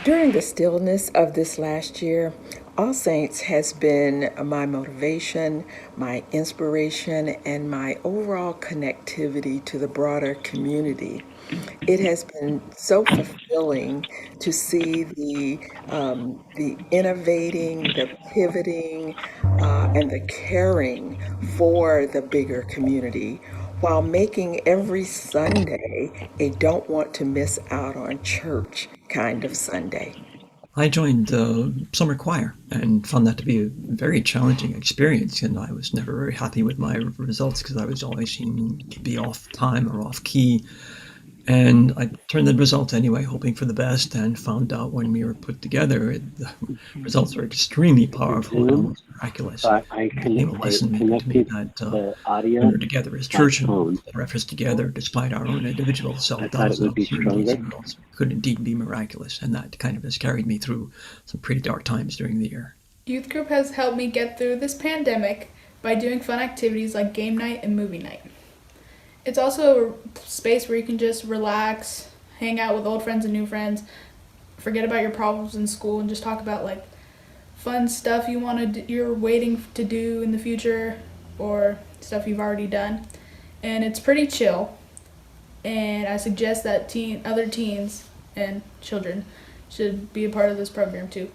During the stillness of this last year, All Saints has been my motivation, my inspiration, and my overall connectivity to the broader community. It has been so fulfilling to see the innovating, the pivoting, and the caring for the bigger community, while making every Sunday a don't want to miss out on church kind of Sunday. I joined the summer choir and found that to be a very challenging experience, and I was never very happy with my results because I was always seeming to be off time or off key. And I turned the results anyway, hoping for the best, and found out when we were put together, the results were extremely powerful and Zoom, almost miraculous. so It became a I lesson to me connected that the when audio we're together as by church and phone. our efforts together, despite our own individual I thought it self-doubts and would be uncertainties stronger. and results, could indeed be miraculous. And that kind of has carried me through some pretty dark times during the year. Youth group has helped me get through this pandemic by doing fun activities like game night and movie night. It's also a space where you can just relax, hang out with old friends and new friends, forget about your problems in school, and just talk about like fun stuff you're waiting to do in the future or stuff you've already done. And it's pretty chill. And I suggest that other teens and children should be a part of this program too.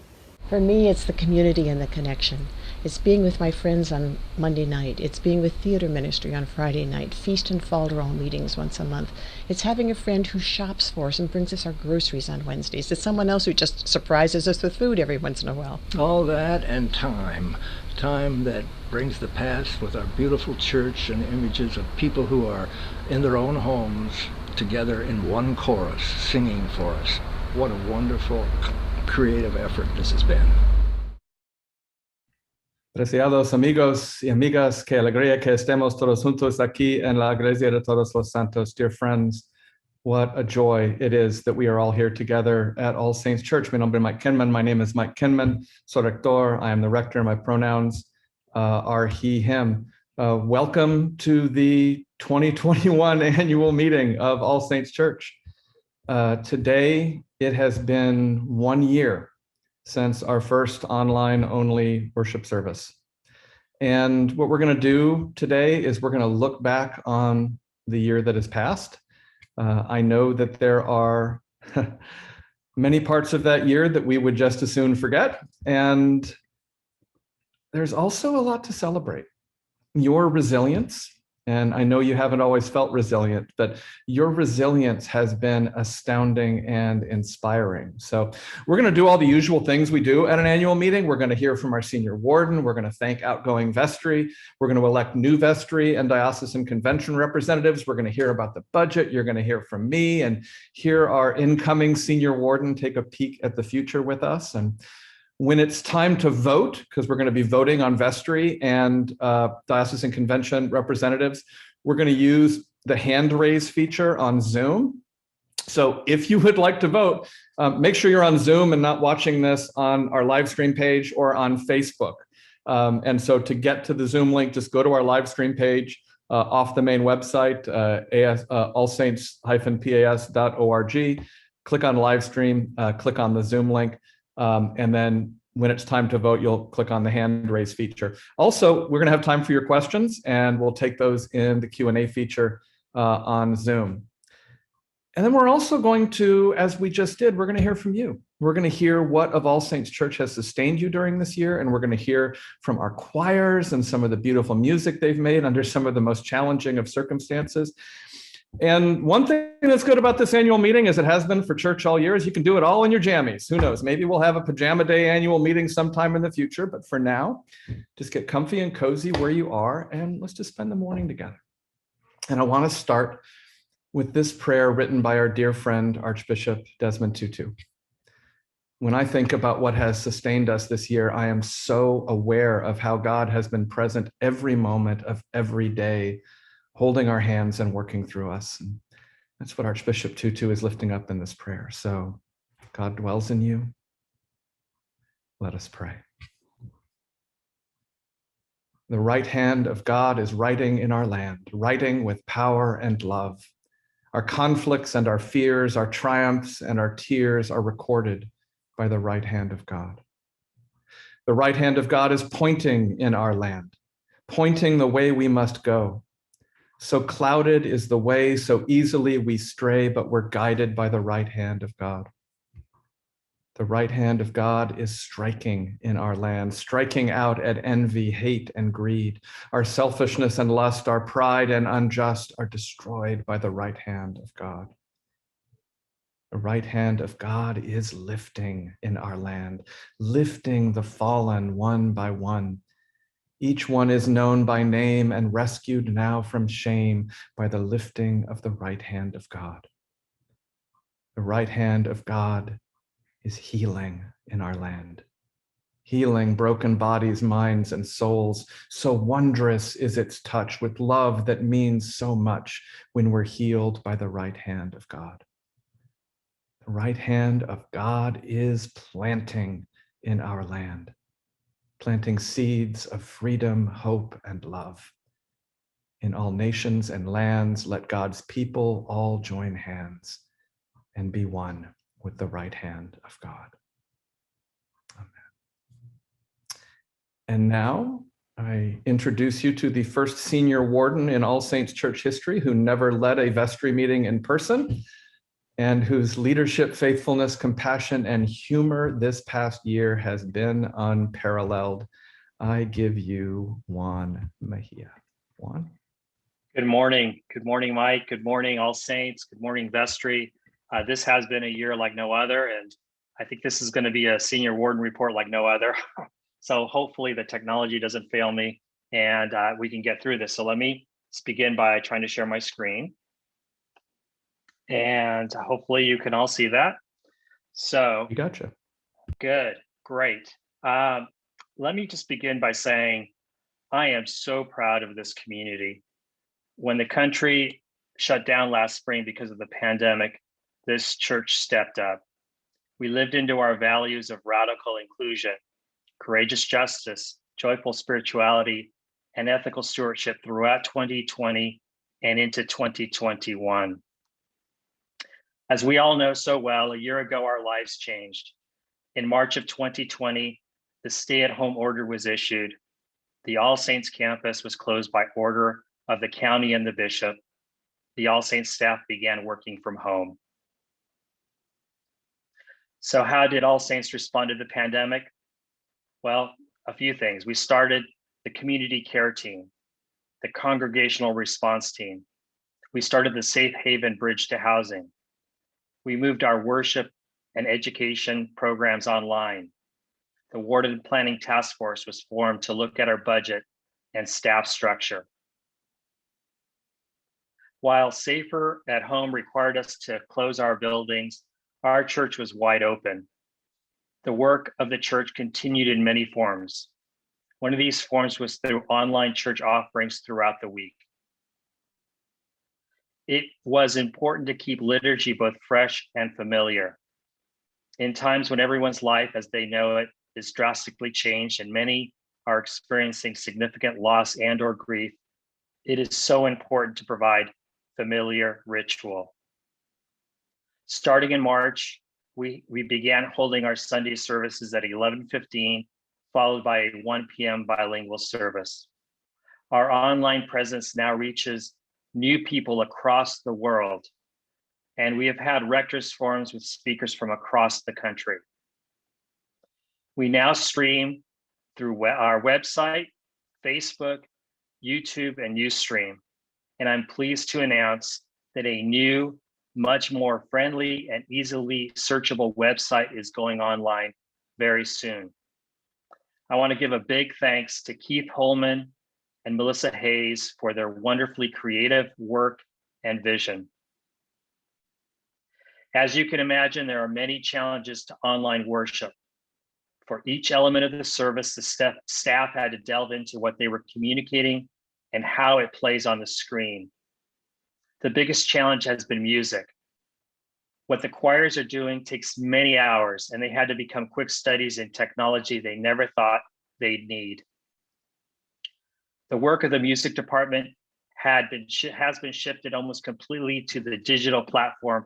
For me, it's the community and the connection. It's being with my friends on Monday night. It's being with theater ministry on Friday night, feast and falderal meetings once a month. It's having a friend who shops for us and brings us our groceries on Wednesdays. It's someone else who just surprises us with food every once in a while. All that and time that brings the past with our beautiful church and images of people who are in their own homes together in one chorus singing for us. What a wonderful creative effort this has been. Preciados amigos y amigas, qué alegría que estemos todos juntos aquí en la Iglesia de Todos los Santos. Dear friends, what a joy it is that we are all here together at All Saints Church. Mi nombre es Mike Kinman. My name is Mike Kinman. Soy Rector. I am the rector. My pronouns are he, him. Welcome to the 2021 annual meeting of All Saints Church. Today, it has been 1 year since our first online-only worship service. And what we're going to do today is we're going to look back on the year that has passed. I know that there are many parts of that year that we would just as soon forget. And there's also a lot to celebrate. Your resilience, and I know you haven't always felt resilient, but your resilience has been astounding and inspiring. So we're going to do all the usual things we do at an annual meeting. We're going to hear from our senior warden. We're going to thank outgoing vestry. We're going to elect new vestry and diocesan convention representatives. We're going to hear about the budget. You're going to hear from me and hear our incoming senior warden take a peek at the future with us. And when it's time to vote, because we're going to be voting on vestry and diocesan convention representatives, we're going to use the hand raise feature on Zoom. So if you would like to vote, make sure you're on Zoom and not watching this on our live stream page or on Facebook. And so to get to the Zoom link, just go to our live stream page off the main website, allsaints-pas.org, click on live stream, click on the Zoom link. And then when it's time to vote, you'll click on the hand raise feature. Also, we're going to have time for your questions, and we'll take those in the Q&A feature on Zoom. And then we're also going to, as we just did, we're going to hear from you. We're going to hear what of All Saints Church has sustained you during this year, and we're going to hear from our choirs and some of the beautiful music they've made under some of the most challenging of circumstances. And one thing that's good about this annual meeting, as it has been for church all year, is you can do it all in your jammies. Who knows? Maybe we'll have a pajama day annual meeting sometime in the future. But for now, just get comfy and cozy where you are, and let's just spend the morning together. And I want to start with this prayer written by our dear friend, Archbishop Desmond Tutu. When I think about what has sustained us this year, I am so aware of how God has been present every moment of every day, holding our hands and working through us. And that's what Archbishop Tutu is lifting up in this prayer. So God dwells in you. Let us pray. The right hand of God is writing in our land, writing with power and love. Our conflicts and our fears, our triumphs and our tears are recorded by the right hand of God. The right hand of God is pointing in our land, pointing the way we must go. So clouded is the way, so easily we stray, but we're guided by the right hand of God. The right hand of God is striking in our land, striking out at envy, hate, and greed. Our selfishness and lust, our pride and unjust are destroyed by the right hand of God. The right hand of God is lifting in our land, lifting the fallen one by one. Each one is known by name and rescued now from shame by the lifting of the right hand of God. The right hand of God is healing in our land, healing broken bodies, minds, and souls. So wondrous is its touch with love that means so much when we're healed by the right hand of God. The right hand of God is planting in our land, planting seeds of freedom, hope, and love. In all nations and lands, let God's people all join hands and be one with the right hand of God. Amen. And now I introduce you to the first senior warden in All Saints Church history who never led a vestry meeting in person, and whose leadership, faithfulness, compassion, and humor this past year has been unparalleled. I give you Juan Mejia. Juan? Good morning. Good morning, Mike. Good morning, All Saints. Good morning, vestry. This has been a year like no other, and I think this is going to be a senior warden report like no other. So hopefully the technology doesn't fail me and we can get through this. So let me begin by trying to share my screen. And hopefully you can all see that. So We gotcha. Good, great. Let me just begin by saying I am so proud of this community. When the country shut down last spring because of the pandemic, this church stepped up. We lived into our values of radical inclusion, courageous justice, joyful spirituality, and ethical stewardship throughout 2020 and into 2021. As we all know so well, a year ago, our lives changed. In March of 2020, the stay-at-home order was issued. The All Saints campus was closed by order of the county and the bishop. The All Saints staff began working from home. So how did All Saints respond to the pandemic? Well, a few things. We started the community care team, the congregational response team. We started the Safe Haven Bridge to Housing. We moved our worship and education programs online. The Warden Planning Task Force was formed to look at our budget and staff structure. While safer at home required us to close our buildings, our church was wide open. The work of the church continued in many forms. One of these forms was through online church offerings throughout the week. It was important to keep liturgy both fresh and familiar. In times when everyone's life as they know it is drastically changed and many are experiencing significant loss and or grief, it is so important to provide familiar ritual. Starting in March, we began holding our Sunday services at 11:15, followed by a 1 p.m. bilingual service. Our online presence now reaches new people across the world, and we have had rectors forums with speakers from across the country. We now stream through our website, Facebook, YouTube, and Ustream, and I'm pleased to announce that a new, much more friendly and easily searchable website is going online very soon. I want to give a big thanks to Keith Holman and Melissa Hayes for their wonderfully creative work and vision. As you can imagine, there are many challenges to online worship. For each element of the service, the staff had to delve into what they were communicating and how it plays on the screen. The biggest challenge has been music. What the choirs are doing takes many hours, and they had to become quick studies in technology they never thought they'd need. The work of the music department has been shifted almost completely to the digital platform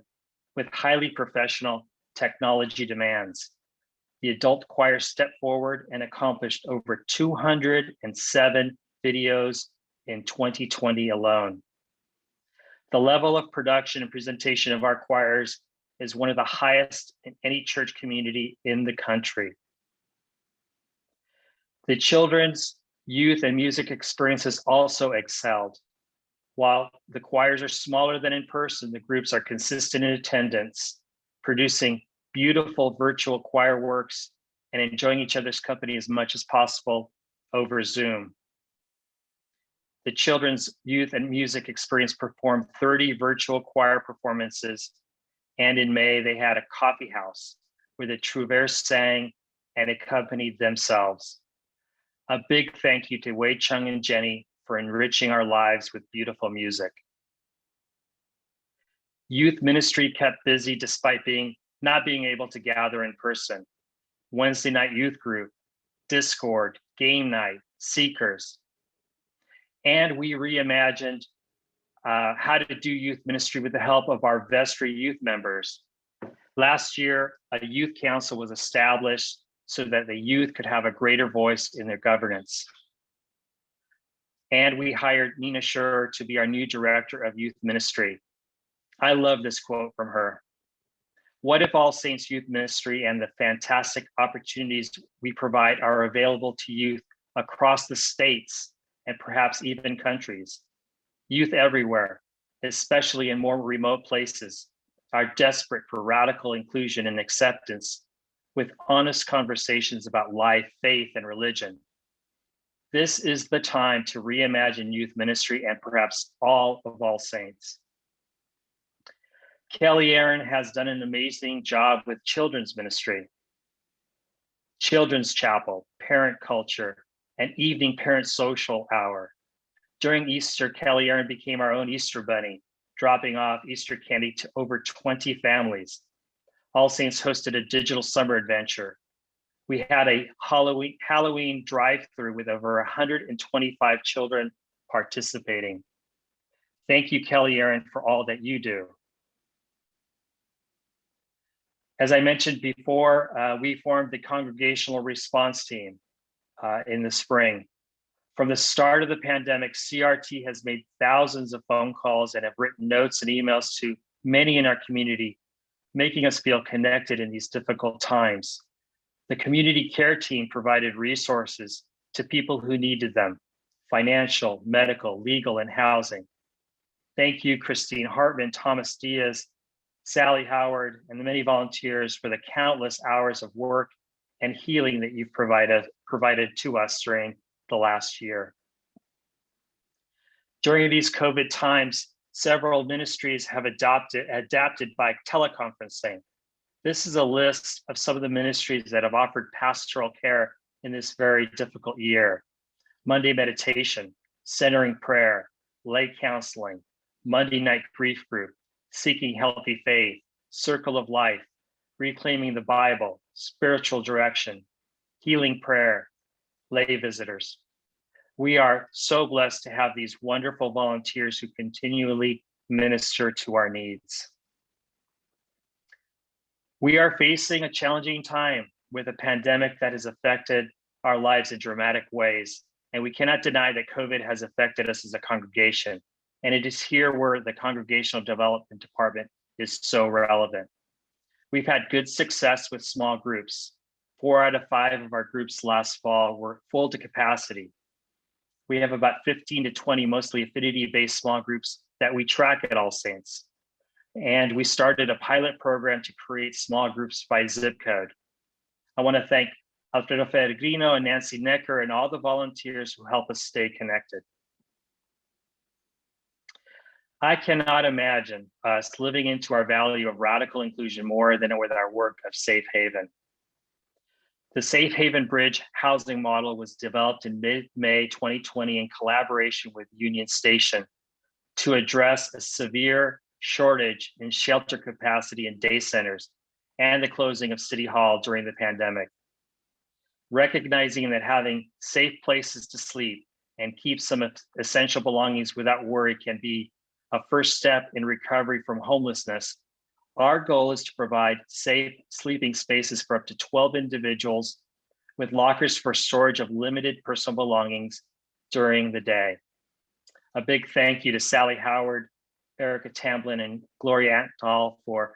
with highly professional technology demands. the adult choir stepped forward and accomplished over 207 videos in 2020 alone. The level of production and presentation of our choirs is one of the highest in any church community in the country. The children's, youth, and music experiences also excelled. While the choirs are smaller than in person, the groups are consistent in attendance, producing beautiful virtual choir works and enjoying each other's company as much as possible over Zoom. The children's, youth, and music experience performed 30 virtual choir performances, and in May they had a coffee house where the Trouvers sang and accompanied themselves. A big thank you to Wei Chung and Jenny for enriching our lives with beautiful music. Youth ministry kept busy despite not being able to gather in person. Wednesday night youth group, Discord, game night, Seekers. And we reimagined how to do youth ministry with the help of our vestry youth members. Last year, a youth council was established so that the youth could have a greater voice in their governance. And we hired Nina Schur to be our new director of youth ministry. I love this quote from her. What if All Saints Youth Ministry and the fantastic opportunities we provide are available to youth across the states and perhaps even countries? Youth everywhere, especially in more remote places, are desperate for radical inclusion and acceptance with honest conversations about life, faith, and religion. This is the time to reimagine youth ministry and perhaps all of All Saints. Kelly Aaron has done an amazing job with children's ministry, children's chapel, parent culture, and evening parent social hour. During Easter, Kelly Aaron became our own Easter bunny, dropping off Easter candy to over 20 families. All Saints hosted a digital summer adventure. We had a Halloween drive-through with over 125 children participating. Thank you, Kelly Aaron, for all that you do. As I mentioned before, we formed the Congregational Response Team in the spring. From the start of the pandemic, CRT has made thousands of phone calls and have written notes and emails to many in our community, making us feel connected in these difficult times. The community care team provided resources to people who needed them, financial, medical, legal, and housing. Thank you, Christine Hartman, Thomas Diaz, Sally Howard, and the many volunteers for the countless hours of work and healing that you've provided to us during the last year. During these COVID times, several ministries have adapted by teleconferencing. This is a list of some of the ministries that have offered pastoral care in this very difficult year. Monday meditation, centering prayer, lay counseling, Monday night grief group, seeking healthy faith, circle of life, reclaiming the Bible, spiritual direction, healing prayer, lay visitors. We are so blessed to have these wonderful volunteers who continually minister to our needs. We are facing a challenging time with a pandemic that has affected our lives in dramatic ways, and we cannot deny that COVID has affected us as a congregation. And it is here where the Congregational Development Department is so relevant. We've had good success with small groups. 4 out of 5 of our groups last fall were full to capacity. We have about 15 to 20 mostly affinity-based small groups that we track at All Saints. And we started a pilot program to create small groups by zip code. I want to thank Alfredo Ferregrino and Nancy Necker and all the volunteers who help us stay connected. I cannot imagine us living into our value of radical inclusion more than with our work of Safe Haven. The Safe Haven Bridge housing model was developed in mid-May 2020 in collaboration with Union Station to address a severe shortage in shelter capacity in day centers and the closing of City Hall during the pandemic. Recognizing that having safe places to sleep and keep some essential belongings without worry can be a first step in recovery from homelessness, Our goal is to provide safe sleeping spaces for up to 12 individuals with lockers for storage of limited personal belongings during the day. A big thank you to Sally Howard, Erica Tamblin, and Gloria Antal for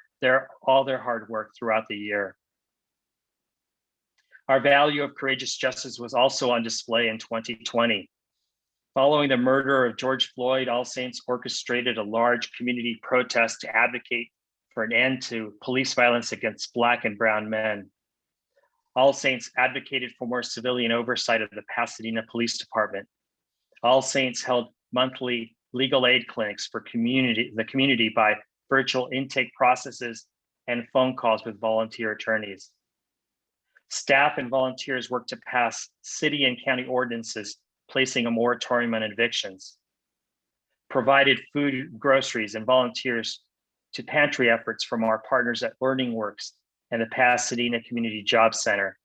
all their hard work throughout the year. Our value of courageous justice was also on display in 2020. Following the murder of George Floyd, All Saints orchestrated a large community protest to advocate for an end to police violence against Black and brown men. All Saints advocated for more civilian oversight of the Pasadena Police Department. All Saints held monthly legal aid clinics for the community by virtual intake processes and phone calls with volunteer attorneys. Staff and volunteers worked to pass city and county ordinances placing a moratorium on evictions, provided food, groceries, and volunteers to pantry efforts from our partners at Learning Works and the Pasadena Community Job Center.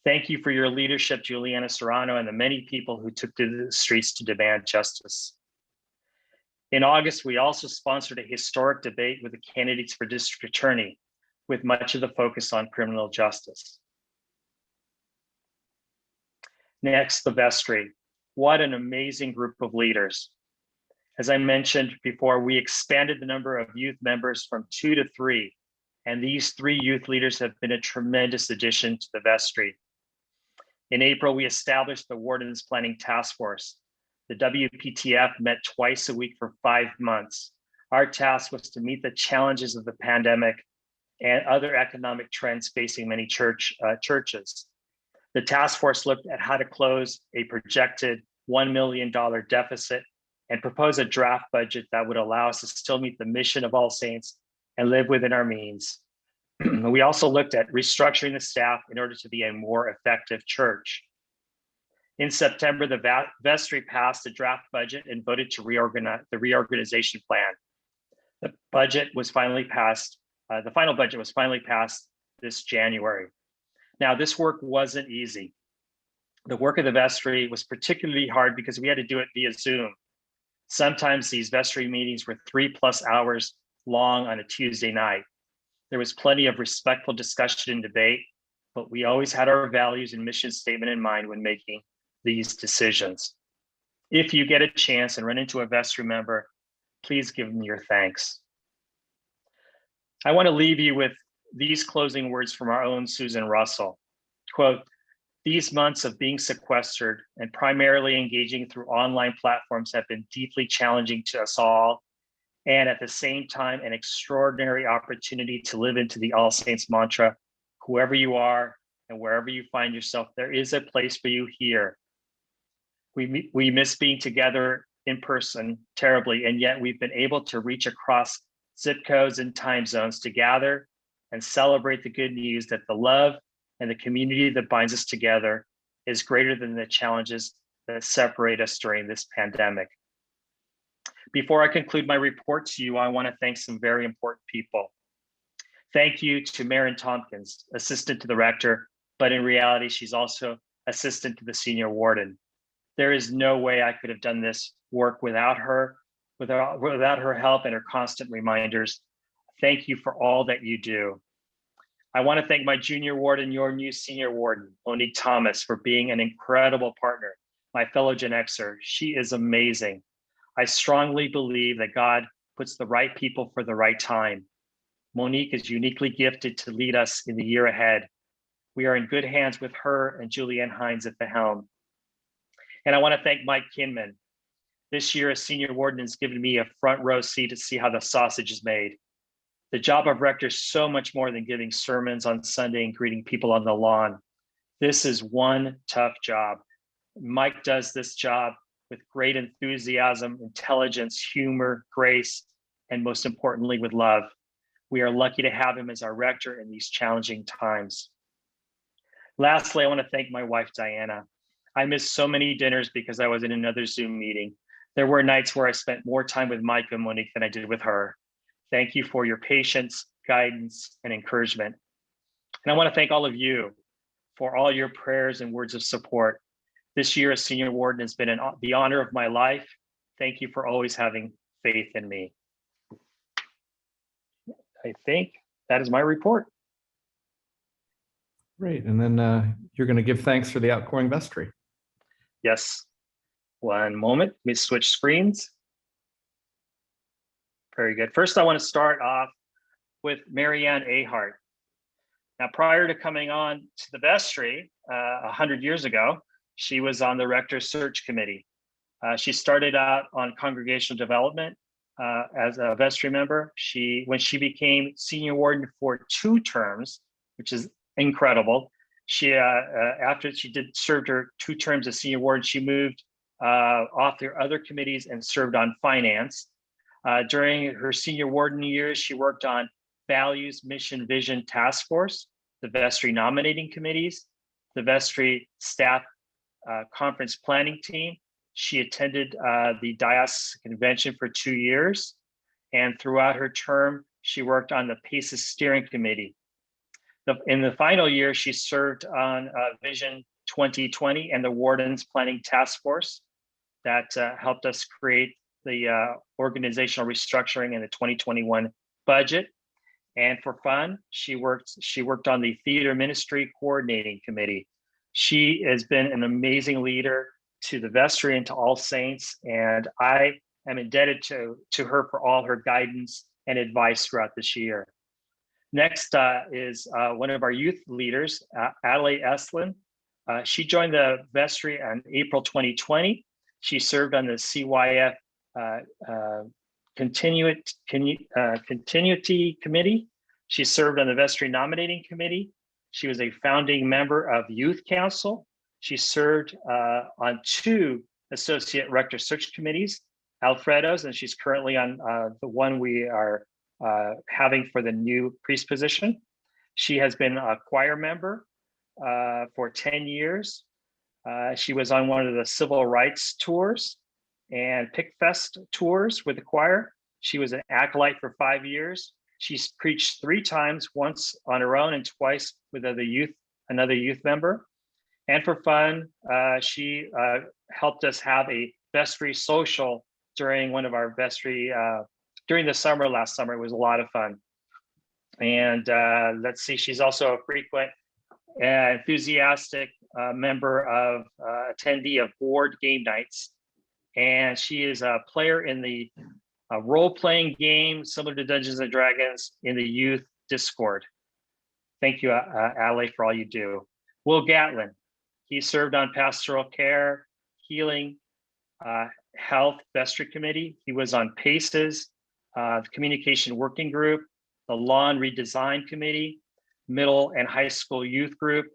Thank you for your leadership, Juliana Serrano, and the many people who took to the streets to demand justice. In August, we also sponsored a historic debate with the candidates for district attorney, with much of the focus on criminal justice. Next, the vestry. What an amazing group of leaders. As I mentioned before, we expanded the number of youth members from 2 to 3, and these 3 youth leaders have been a tremendous addition to the vestry. In April, we established the Wardens Planning Task Force. The WPTF met twice a week for 5 months. Our task was to meet the challenges of the pandemic and other economic trends facing many churches. The task force looked at how to close a projected $1 million deficit and propose a draft budget that would allow us to still meet the mission of All Saints and live within our means. We also looked at restructuring the staff in order to be a more effective church. In September, the vestry passed a draft budget and voted to reorganize the reorganization plan. The budget was finally passed. The final budget was finally passed this January. Now, this work wasn't easy. The work of the vestry was particularly hard because we had to do it via Zoom. Sometimes these vestry meetings were 3+ hours long on a Tuesday night. There was plenty of respectful discussion and debate, but we always had our values and mission statement in mind when making these decisions. If you get a chance and run into a vestry member, please give them your thanks. I want to leave you with these closing words from our own Susan Russell. Quote, "These months of being sequestered and primarily engaging through online platforms have been deeply challenging to us all, and at the same time, an extraordinary opportunity to live into the All Saints mantra, whoever you are and wherever you find yourself, there is a place for you here. We miss being together in person terribly, and yet we've been able to reach across zip codes and time zones to gather and celebrate the good news that the love and the community that binds us together is greater than the challenges that separate us during this pandemic." Before I conclude my report to you, I want to thank some very important people. Thank you to Maren Tompkins, assistant to the rector, but in reality, she's also assistant to the senior warden. There is no way I could have done this work without her help and her constant reminders. Thank you for all that you do. I want to thank my junior warden, your new senior warden, Monique Thomas, for being an incredible partner, my fellow Gen Xer. She is amazing. I strongly believe that God puts the right people for the right time. Monique is uniquely gifted to lead us in the year ahead. We are in good hands with her and Julianne Hines at the helm. And I want to thank Mike Kinman. This year, as senior warden has given me a front row seat to see how the sausage is made. The job of rector is so much more than giving sermons on Sunday and greeting people on the lawn. This is one tough job. Mike does this job with great enthusiasm, intelligence, humor, grace, and most importantly, with love. We are lucky to have him as our rector in these challenging times. Lastly, I want to thank my wife, Diana. I missed so many dinners because I was in another Zoom meeting. There were nights where I spent more time with Mike and Monique than I did with her. Thank you for your patience, guidance, and encouragement. And I want to thank all of you for all your prayers and words of support. This year as senior warden has been the honor of my life. Thank you for always having faith in me. I think that is my report. Great. And then you're going to give thanks for the outgoing vestry. Yes. One moment. Let me switch screens. Very good. First, I want to start off with Marianne Ahart. Now, prior to coming on to the vestry 100 years ago, she was on the Rector's search committee. She started out on congregational development as a vestry member. When she became senior warden for 2 terms, which is incredible, after she served her 2 terms as senior warden, she moved off their other committees and served on finance. During her senior warden years, she worked on Values, Mission, Vision Task Force, the vestry nominating committees, the vestry staff conference planning team. She attended the Diocesan Convention for 2 years, and throughout her term, she worked on the PACES steering committee. In the final year, she served on Vision 2020 and the Wardens Planning Task Force that helped us create the organizational restructuring in the 2021 budget. And for fun, she worked on the Theater Ministry Coordinating Committee. She has been an amazing leader to the vestry and to All Saints, and I am indebted to her for all her guidance and advice throughout this year. Next is one of our youth leaders, Adelaide Eslin. She joined the vestry in April 2020. She served on the CYF Continuity Committee. She served on the vestry nominating committee. She was a founding member of Youth Council. She served on 2 associate rector search committees, Alfredo's, and she's currently on the one we are having for the new priest position. She has been a choir member for 10 years. She was on one of the civil rights tours and PicFest tours with the choir. She was an acolyte for 5 years. She's preached 3 times, once on her own and twice with another youth member. And for fun, she helped us have a vestry social during one of our vestry, during the summer, last summer. It was a lot of fun. And let's see, she's also a frequent and enthusiastic member of attendee of board game nights. And she is a player in the role-playing game similar to Dungeons and Dragons in the youth Discord. Thank you, Ali, for all you do. Will Gatlin, he served on Pastoral Care, Healing, Health Vestry Committee. He was on PACES, the Communication Working Group, the Law and Redesign Committee, Middle and High School Youth Group,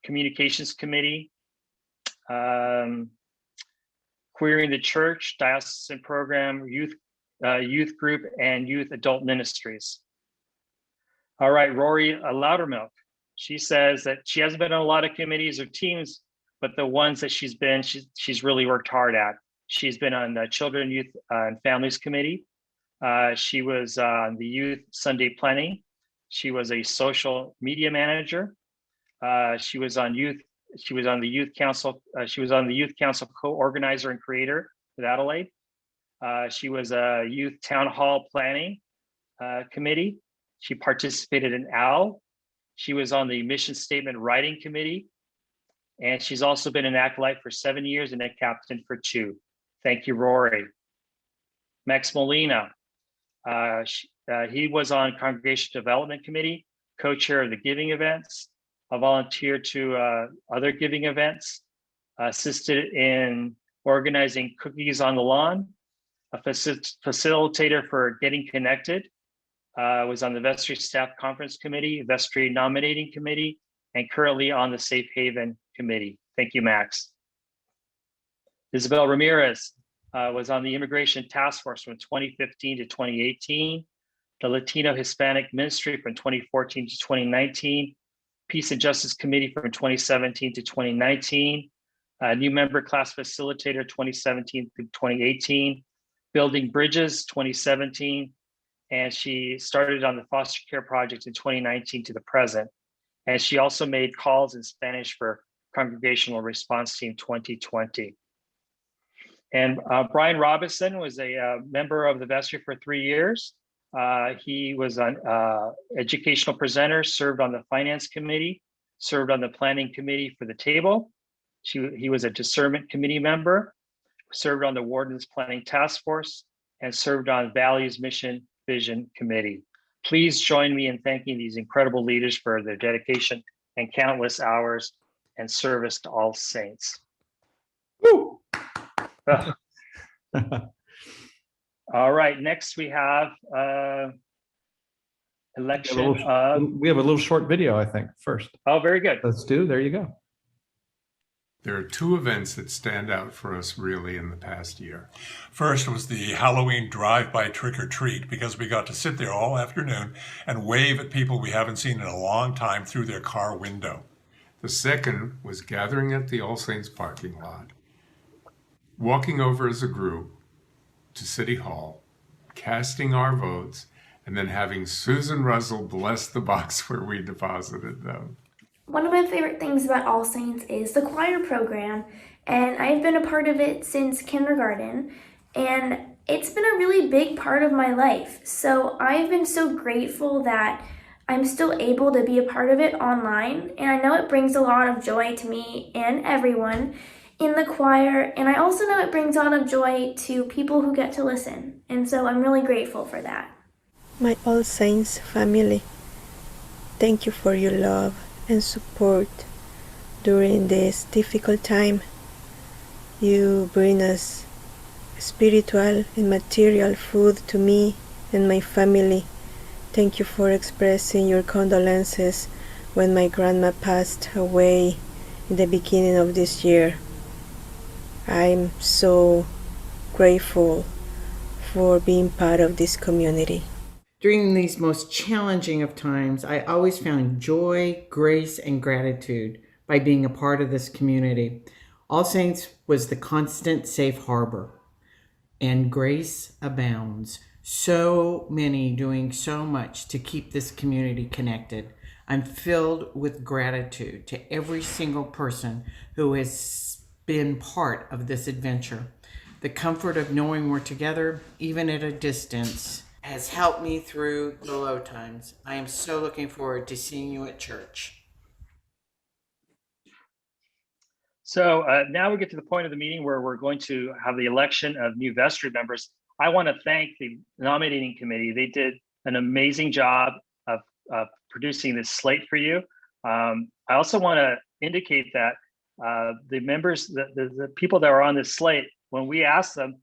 Communications Committee, Queering the Church, Diocesan Program, Youth Group, and Youth Adult Ministries. All right, Rory Loudermilk. She says that she hasn't been on a lot of committees or teams, but the ones that she's been, she's really worked hard at. She's been on the Children, Youth, and Families Committee. She was on the Youth Sunday Planning. She was a social media manager. She was on the Youth Council. She was on the Youth Council co-organizer and creator with Adelaide. She was a Youth Town Hall Planning Committee. She participated in OWL. She was on the Mission Statement Writing Committee. And she's also been an acolyte for 7 years and a captain for 2. Thank you, Rory. Max Molina. He was on Congregation Development Committee, co-chair of the giving events, a volunteer to other giving events, assisted in organizing Cookies on the Lawn, a facilitator for Getting Connected, was on the Vestry Staff Conference Committee, Vestry Nominating Committee, and currently on the Safe Haven Committee. Thank you, Max. Isabel Ramirez was on the Immigration Task Force from 2015 to 2018, the Latino Hispanic Ministry from 2014 to 2019, Peace and Justice Committee from 2017 to 2019, new member class facilitator 2017 through 2018, Building Bridges 2017, and she started on the foster care project in 2019 to the present. And she also made calls in Spanish for Congregational Response Team 2020. And Brian Robinson was a member of the vestry for 3 years. He was an educational presenter, served on the finance committee, served on the planning committee for the table. He was a discernment committee member, served on the wardens planning task force, and served on values, mission, vision committee. Please join me in thanking these incredible leaders for their dedication and countless hours and service to All Saints. Woo! All right, next we have election of. We have a little short video, I think, first. Oh, very good. Let's do, there you go. There are two events that stand out for us really in the past year. First was the Halloween drive-by trick-or-treat, because we got to sit there all afternoon and wave at people we haven't seen in a long time through their car window. The second was gathering at the All Saints parking lot, walking over as a group to City Hall, casting our votes, and then having Susan Russell bless the box where we deposited them. One of my favorite things about All Saints is the choir program, and I've been a part of it since kindergarten, and it's been a really big part of my life. So I've been so grateful that I'm still able to be a part of it online, and I know it brings a lot of joy to me and everyone in the choir, and I also know it brings a lot of joy to people who get to listen, and so I'm really grateful for that. My All Saints family, thank you for your love and support during this difficult time. You bring us spiritual and material food to me and my family. Thank you for expressing your condolences when my grandma passed away in the beginning of this year. I'm so grateful for being part of this community. During these most challenging of times, I always found joy, grace, and gratitude by being a part of this community. All Saints was the constant safe harbor, and grace abounds. So many doing so much to keep this community connected. I'm filled with gratitude to every single person who has been part of this adventure. The comfort of knowing we're together, even at a distance, has helped me through the low times. I am so looking forward to seeing you at church. So now we get to the point of the meeting where we're going to have the election of new vestry members. I want to thank the nominating committee. They did an amazing job of producing this slate for you. I also want to indicate that the members, the people that are on this slate, when we asked them,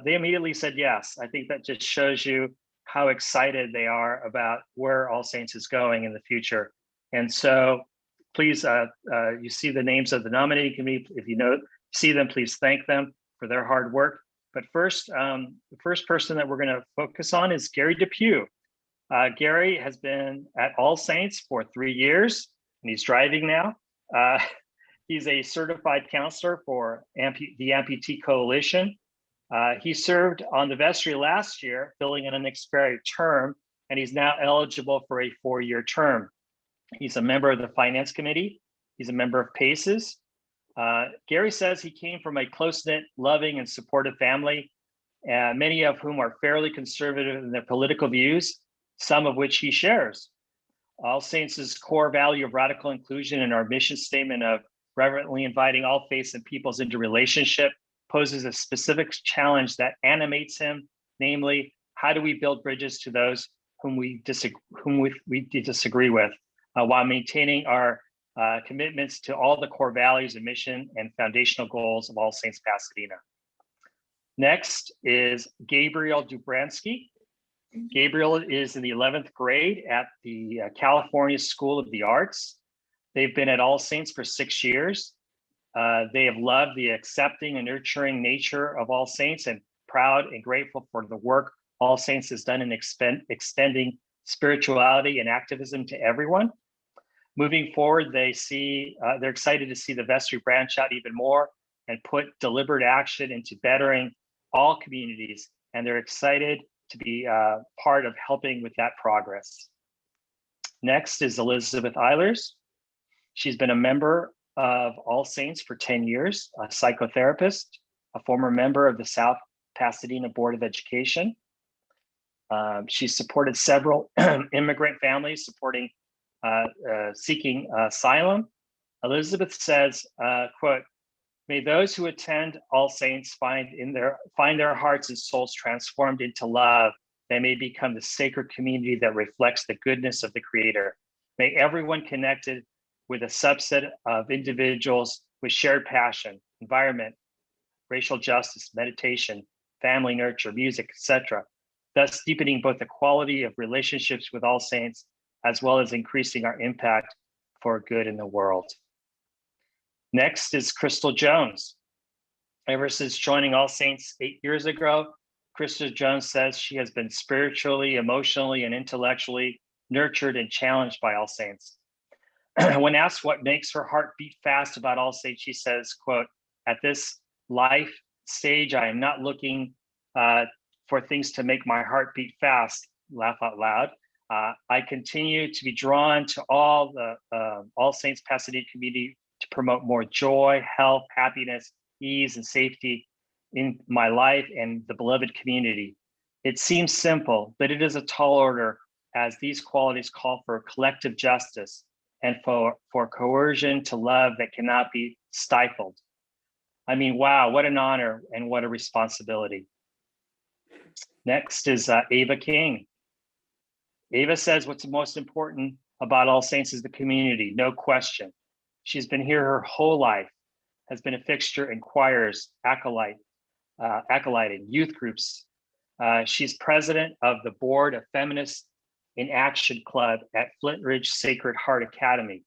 they immediately said yes. I think that just shows you how excited they are about where All Saints is going in the future. And so please, you see the names of the nominating committee. If you see them, please thank them for their hard work. But first, the first person that we're going to focus on is Gary Depew. Gary has been at All Saints for 3 years, and he's driving now. He's a certified counselor for the Amputee Coalition. He served on the vestry last year, filling in an expired term, and he's now eligible for a 4-year term. He's a member of the Finance Committee. He's a member of PACES. Gary says he came from a close-knit, loving, and supportive family, many of whom are fairly conservative in their political views, some of which he shares. All Saints' core value of radical inclusion and our mission statement of reverently inviting all faiths and peoples into relationship poses a specific challenge that animates him, namely, how do we build bridges to those whom we disagree with, while maintaining our commitments to all the core values and mission and foundational goals of All Saints Pasadena. Next is Gabriel Dubransky. Gabriel is in the 11th grade at the California School of the Arts. They've been at All Saints for 6 years. They have loved the accepting and nurturing nature of All Saints and proud and grateful for the work All Saints has done in extending spirituality and activism to everyone. Moving forward, they're excited to see the vestry branch out even more and put deliberate action into bettering all communities, and they're excited to be part of helping with that progress. Next is Elizabeth Eilers. She's been a member of All Saints for 10 years, a psychotherapist, a former member of the South Pasadena Board of Education. She's supported several immigrant families seeking asylum. Elizabeth says, quote, "May those who attend All Saints find their hearts and souls transformed into love. They may become the sacred community that reflects the goodness of the Creator. May everyone connected with a subset of individuals with shared passion, environment, racial justice, meditation, family nurture, music, etc., thus deepening both the quality of relationships with all saints, as well as increasing our impact for good in the world." Next is Crystal Jones. Ever since joining All Saints 8 years ago, Crystal Jones says she has been spiritually, emotionally, and intellectually nurtured and challenged by All Saints. When asked what makes her heart beat fast about All Saints, she says, quote, "At this life stage, I am not looking for things to make my heart beat fast," laugh out loud. "I continue to be drawn to all Saints Pasadena community to promote more joy, health, happiness, ease, and safety in my life and the beloved community. It seems simple, but it is a tall order, as these qualities call for collective justice and for coercion to love that cannot be stifled." I mean, wow, what an honor and what a responsibility. Next is Ava King. Ava says what's most important about All Saints is the community, no question. She's been here her whole life, has been a fixture in choirs, acolyting, youth groups. She's president of the board of Feminists in Action Club at Flint Ridge Sacred Heart Academy.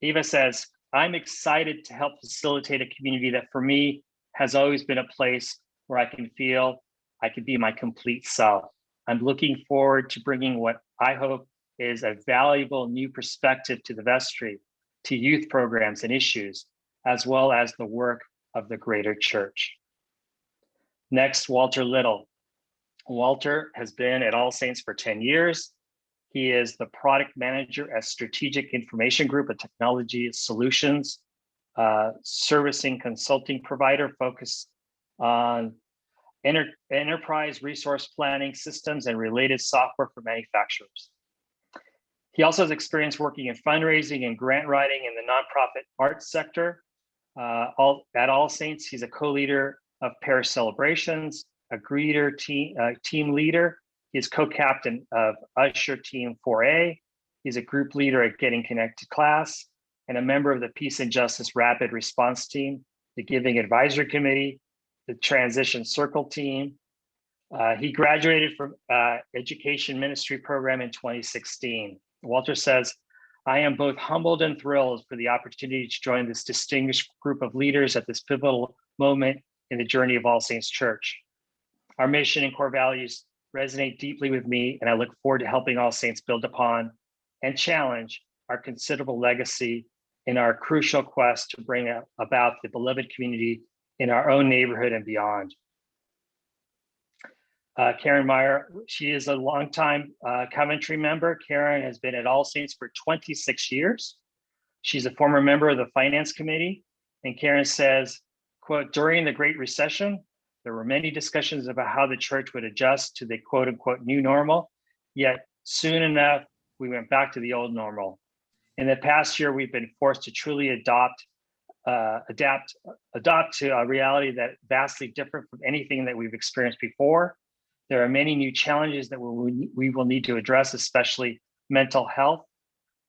Eva says, "I'm excited to help facilitate a community that for me has always been a place where I can feel I can be my complete self. I'm looking forward to bringing what I hope is a valuable new perspective to the vestry, to youth programs and issues, as well as the work of the greater church." Next, Walter Little. Walter has been at All Saints for 10 years. He is the product manager at Strategic Information Group, a technology solutions servicing consulting provider focused on enterprise resource planning systems and related software for manufacturers. He also has experience working in fundraising and grant writing in the nonprofit arts sector. At All Saints, he's a co-leader of Parish celebrations, a greeter team leader. He's co-captain of Usher Team 4A. He's a group leader at Getting Connected class and a member of the Peace and Justice Rapid Response Team, the Giving Advisory Committee, the Transition Circle Team. He graduated from Education Ministry program in 2016. Walter says, "I am both humbled and thrilled for the opportunity to join this distinguished group of leaders at this pivotal moment in the journey of All Saints Church. Our mission and core values resonate deeply with me, and I look forward to helping All Saints build upon and challenge our considerable legacy in our crucial quest to bring about the beloved community in our own neighborhood and beyond." Karen Meyer, she is a longtime Coventry member. Karen has been at All Saints for 26 years. She's a former member of the Finance Committee. And Karen says, quote, "During the Great Recession, there were many discussions about how the church would adjust to the quote unquote new normal. Yet soon enough, we went back to the old normal. In the past year, we've been forced to truly adapt to a reality that vastly different from anything that we've experienced before. There are many new challenges that we will need to address, especially mental health,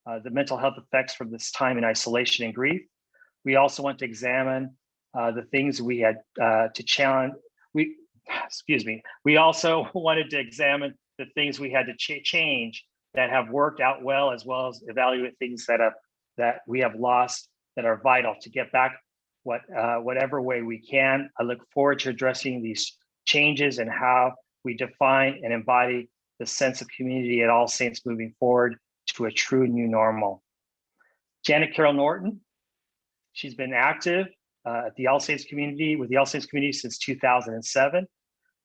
the mental health effects from this time in isolation and grief. We also want to examine the things we had to challenge. We also wanted to examine the things we had to change that have worked out well as evaluate things that we have lost that are vital to get back whatever way we can. I look forward to addressing these changes and how we define and embody the sense of community at All Saints moving forward to a true new normal. Janet Carroll Norton, she's been active at the All Saints community since 2007.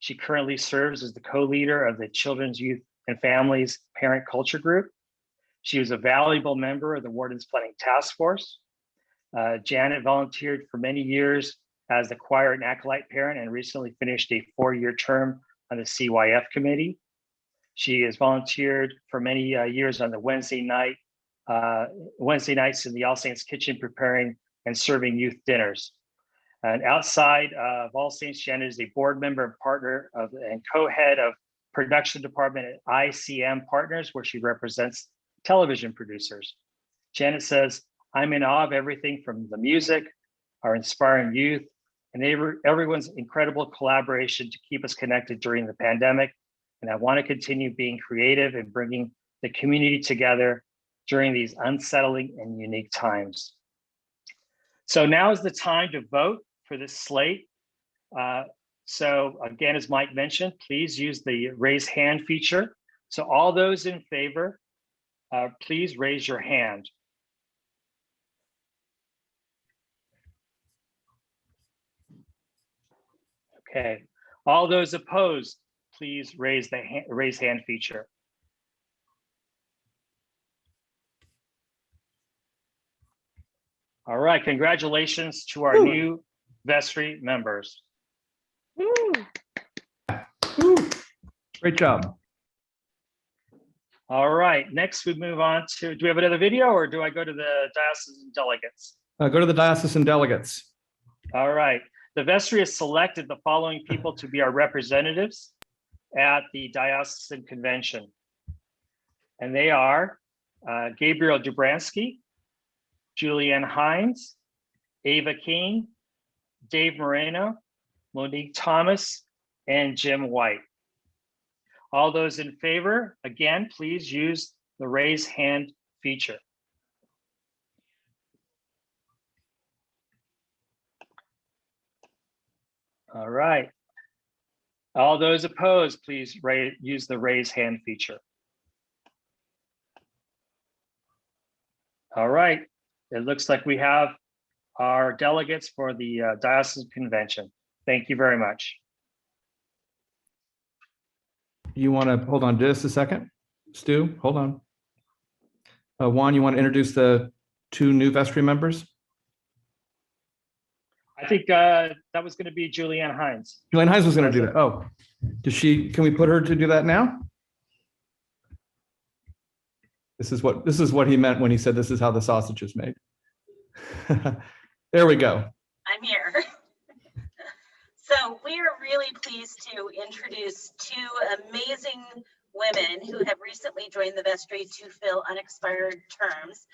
She currently serves as the co-leader of the Children's, Youth, and Families Parent Culture Group. She was a valuable member of the Wardens Planning Task Force. Janet volunteered for many years as the choir and acolyte parent and recently finished a 4-year term on the CYF committee. She has volunteered for many years on the Wednesday nights in the All Saints kitchen, preparing and serving youth dinners. And outside of All Saints, Janet is a board member and partner and co-head of production department at ICM Partners, where she represents television producers. Janet says, "I'm in awe of everything from the music, our inspiring youth, and everyone's incredible collaboration to keep us connected during the pandemic. And I want to continue being creative and bringing the community together during these unsettling and unique times." So now is the time to vote for this slate. So again, as Mike mentioned, please use the raise hand feature. So all those in favor, please raise your hand. Okay. All those opposed, please raise the raise hand feature. All right, congratulations to our new vestry members. Great job. All right, next we move on to, do we have another video or do I go to the Diocesan Delegates? Go to the Diocesan Delegates. All right, the vestry has selected the following people to be our representatives at the Diocesan Convention. And they are Gabriel Dubransky, Julianne Hines, Ava King, Dave Moreno, Monique Thomas, and Jim White. All those in favor, again, please use the raise hand feature. All right. All those opposed, please use the raise hand feature. All right. It looks like we have our delegates for the Diocesan Convention. Thank you very much. You want to hold on just a second? Stu, hold on. Juan, you want to introduce the two new vestry members? I think that was going to be Julianne Hines. Julianne Hines was going to do that. Oh, does she? Can we put her to do that now? This is what he meant when he said this is how the sausage is made. There we go. I'm here. So we are really pleased to introduce two amazing women who have recently joined the vestry to fill unexpired terms.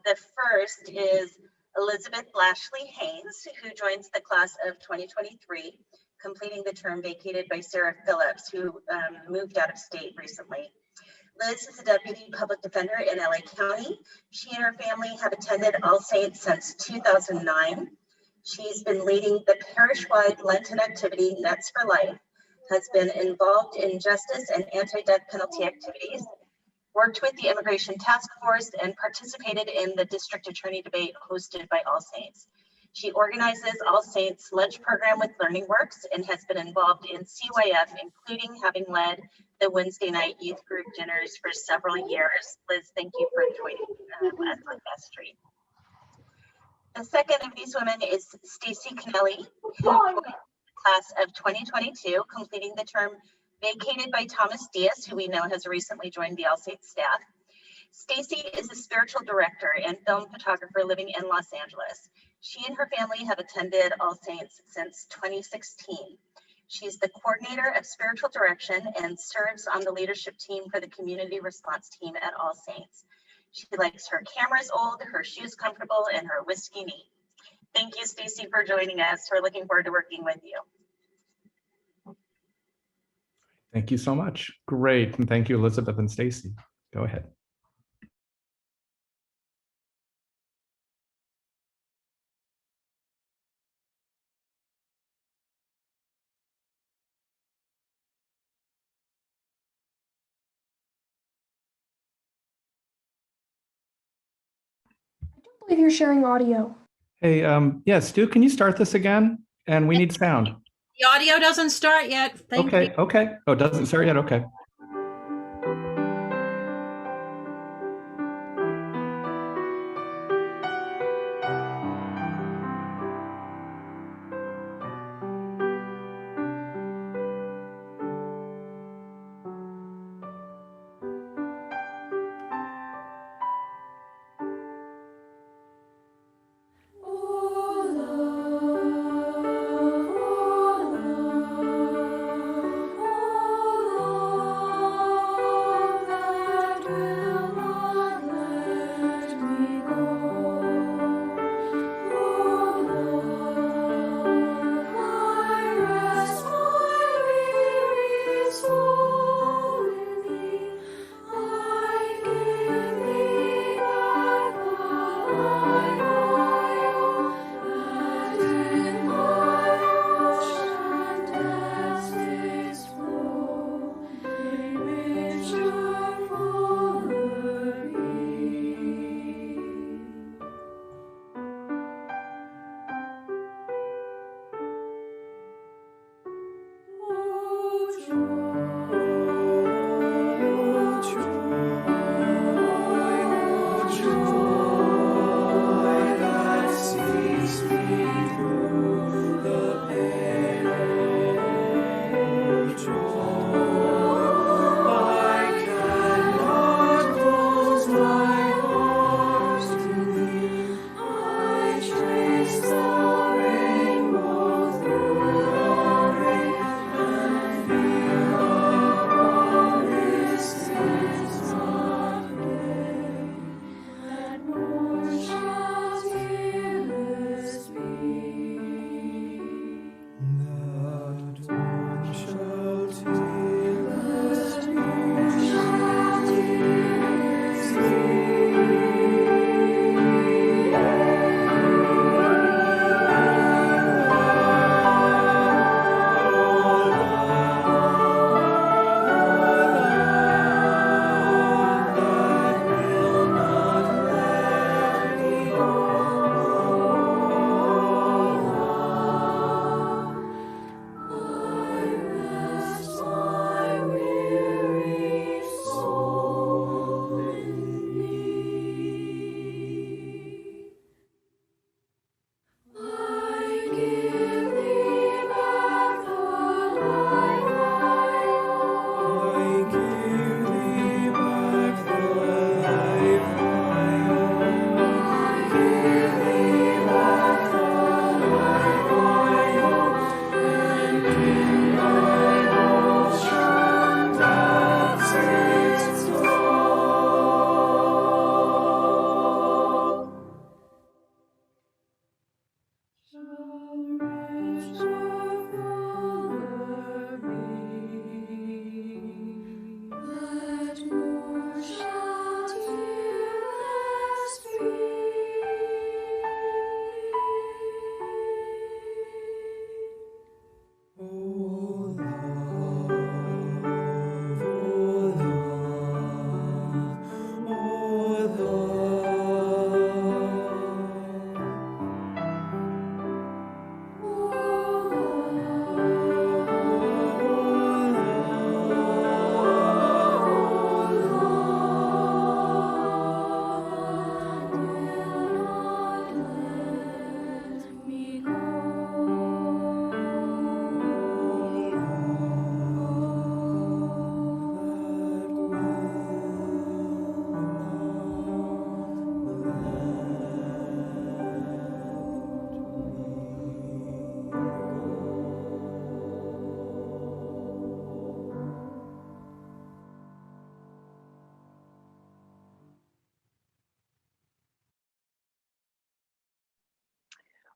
The first is Elizabeth Blashley Haynes, who joins the class of 2023, completing the term vacated by Sarah Phillips, who moved out of state recently. Liz is a deputy public defender in LA County. She and her family have attended All Saints since 2009. She's been leading the parish-wide Lenten activity, Nets for Life, has been involved in justice and anti-death penalty activities, worked with the Immigration Task Force, and participated in the district attorney debate hosted by All Saints. She organizes All Saints lunch program with Learning Works and has been involved in CYF, including having led the Wednesday night youth group dinners for several years. Liz, thank you for joining us on vestry. The second of these women is Stacy Kennelly, who joined the class of 2022, completing the term vacated by Thomas Diaz, who we know has recently joined the All Saints staff. Stacy is a spiritual director and film photographer living in Los Angeles. She and her family have attended All Saints since 2016. She's the coordinator of spiritual direction and serves on the leadership team for the community response team at All Saints. She likes her cameras old, her shoes comfortable, and her whiskey neat. Thank you, Stacy, for joining us. We're looking forward to working with you. Thank you so much. Great. And thank you, Elizabeth and Stacy. Go ahead. I believe you're sharing audio. Hey, yeah, Stu, can you start this again? And we need sound. The audio doesn't start yet. Thank you. Okay. Oh, it doesn't start yet? Okay.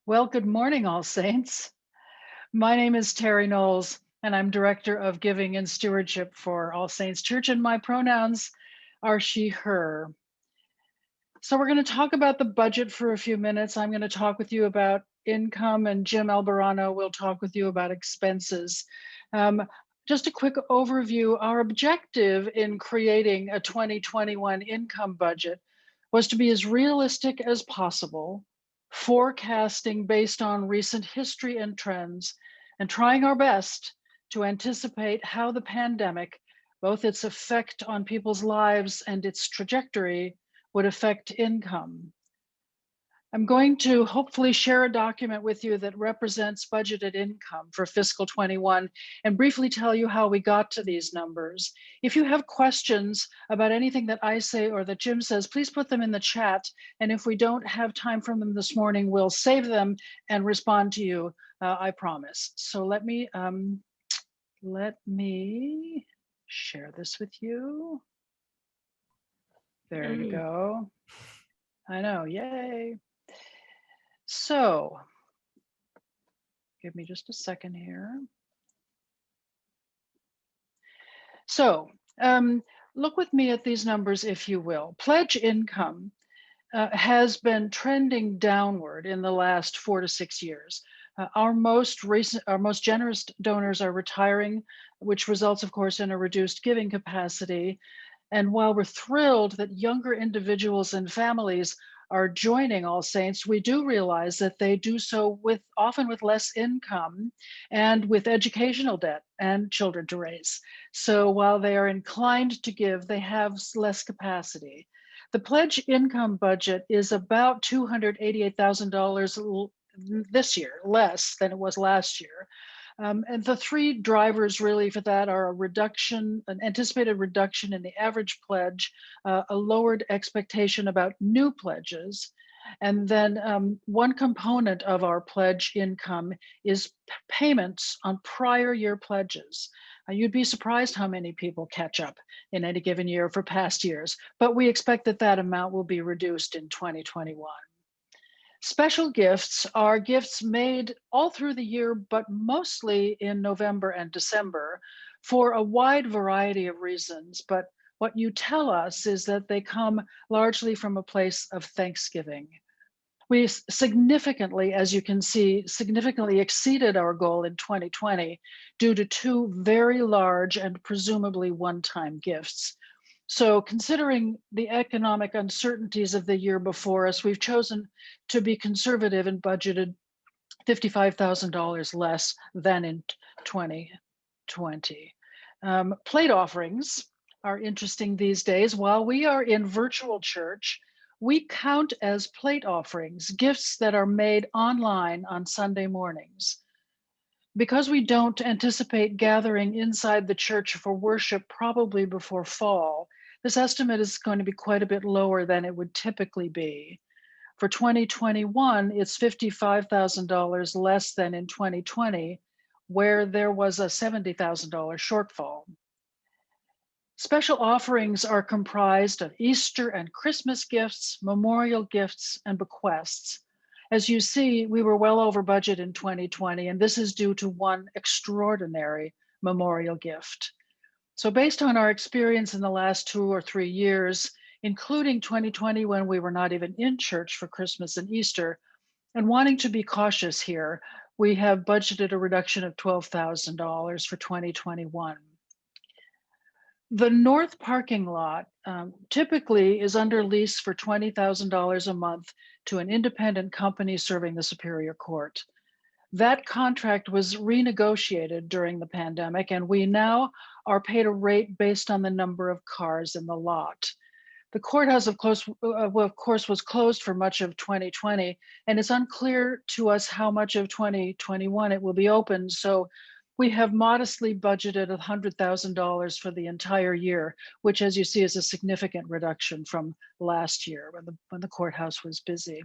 Well, good morning, All Saints. My name is Terry Knowles, and I'm Director of Giving and Stewardship for All Saints Church, and my pronouns are she, her. So we're going to talk about the budget for a few minutes. I'm going to talk with you about income, and Jim Albarano will talk with you about expenses. Just a quick overview. Our objective in creating a 2021 income budget was to be as realistic as possible, forecasting based on recent history and trends, and trying our best to anticipate how the pandemic, both its effect on people's lives and its trajectory, would affect income. I'm going to hopefully share a document with you that represents budgeted income for fiscal 21 and briefly tell you how we got to these numbers. If you have questions about anything that I say or that Jim says, please put them in the chat. And if we don't have time for them this morning, we'll save them and respond to you, I promise. So let me share this with you. There you go. I know, yay. So, give me just a second here. So, look with me at these numbers, if you will. Pledge income has been trending downward in the last 4 to 6 years. Our most generous donors are retiring, which results, of course, in a reduced giving capacity. And while we're thrilled that younger individuals and families are joining All Saints, we do realize that they do so often with less income and with educational debt and children to raise. So while they are inclined to give, they have less capacity. The pledge income budget is about $288,000 this year, less than it was last year. And the three drivers really for that are an anticipated reduction in the average pledge, a lowered expectation about new pledges, and then one component of our pledge income is payments on prior year pledges. You'd be surprised how many people catch up in any given year for past years, but we expect that that amount will be reduced in 2021. Special gifts are gifts made all through the year, but mostly in November and December for a wide variety of reasons. But what you tell us is that they come largely from a place of thanksgiving. We significantly, as you can see, significantly exceeded our goal in 2020 due to two very large and presumably one-time gifts. So considering the economic uncertainties of the year before us, we've chosen to be conservative and budgeted $55,000 less than in 2020. Plate offerings are interesting these days. While we are in virtual church, we count as plate offerings gifts that are made online on Sunday mornings. Because we don't anticipate gathering inside the church for worship probably before fall, this estimate is going to be quite a bit lower than it would typically be. For 2021, it's $55,000 less than in 2020, where there was a $70,000 shortfall. Special offerings are comprised of Easter and Christmas gifts, memorial gifts, and bequests. As you see, we were well over budget in 2020, and this is due to one extraordinary memorial gift. So based on our experience in the last 2 or 3 years, including 2020 when we were not even in church for Christmas and Easter, and wanting to be cautious here, we have budgeted a reduction of $12,000 for 2021. The north parking lot typically is under lease for $20,000 a month to an independent company serving the Superior Court. That contract was renegotiated during the pandemic, and we now are paid a rate based on the number of cars in the lot. The courthouse, of course, was closed for much of 2020, and it's unclear to us how much of 2021 it will be open. So we have modestly budgeted $100,000 for the entire year, which, as you see, is a significant reduction from last year when the courthouse was busy.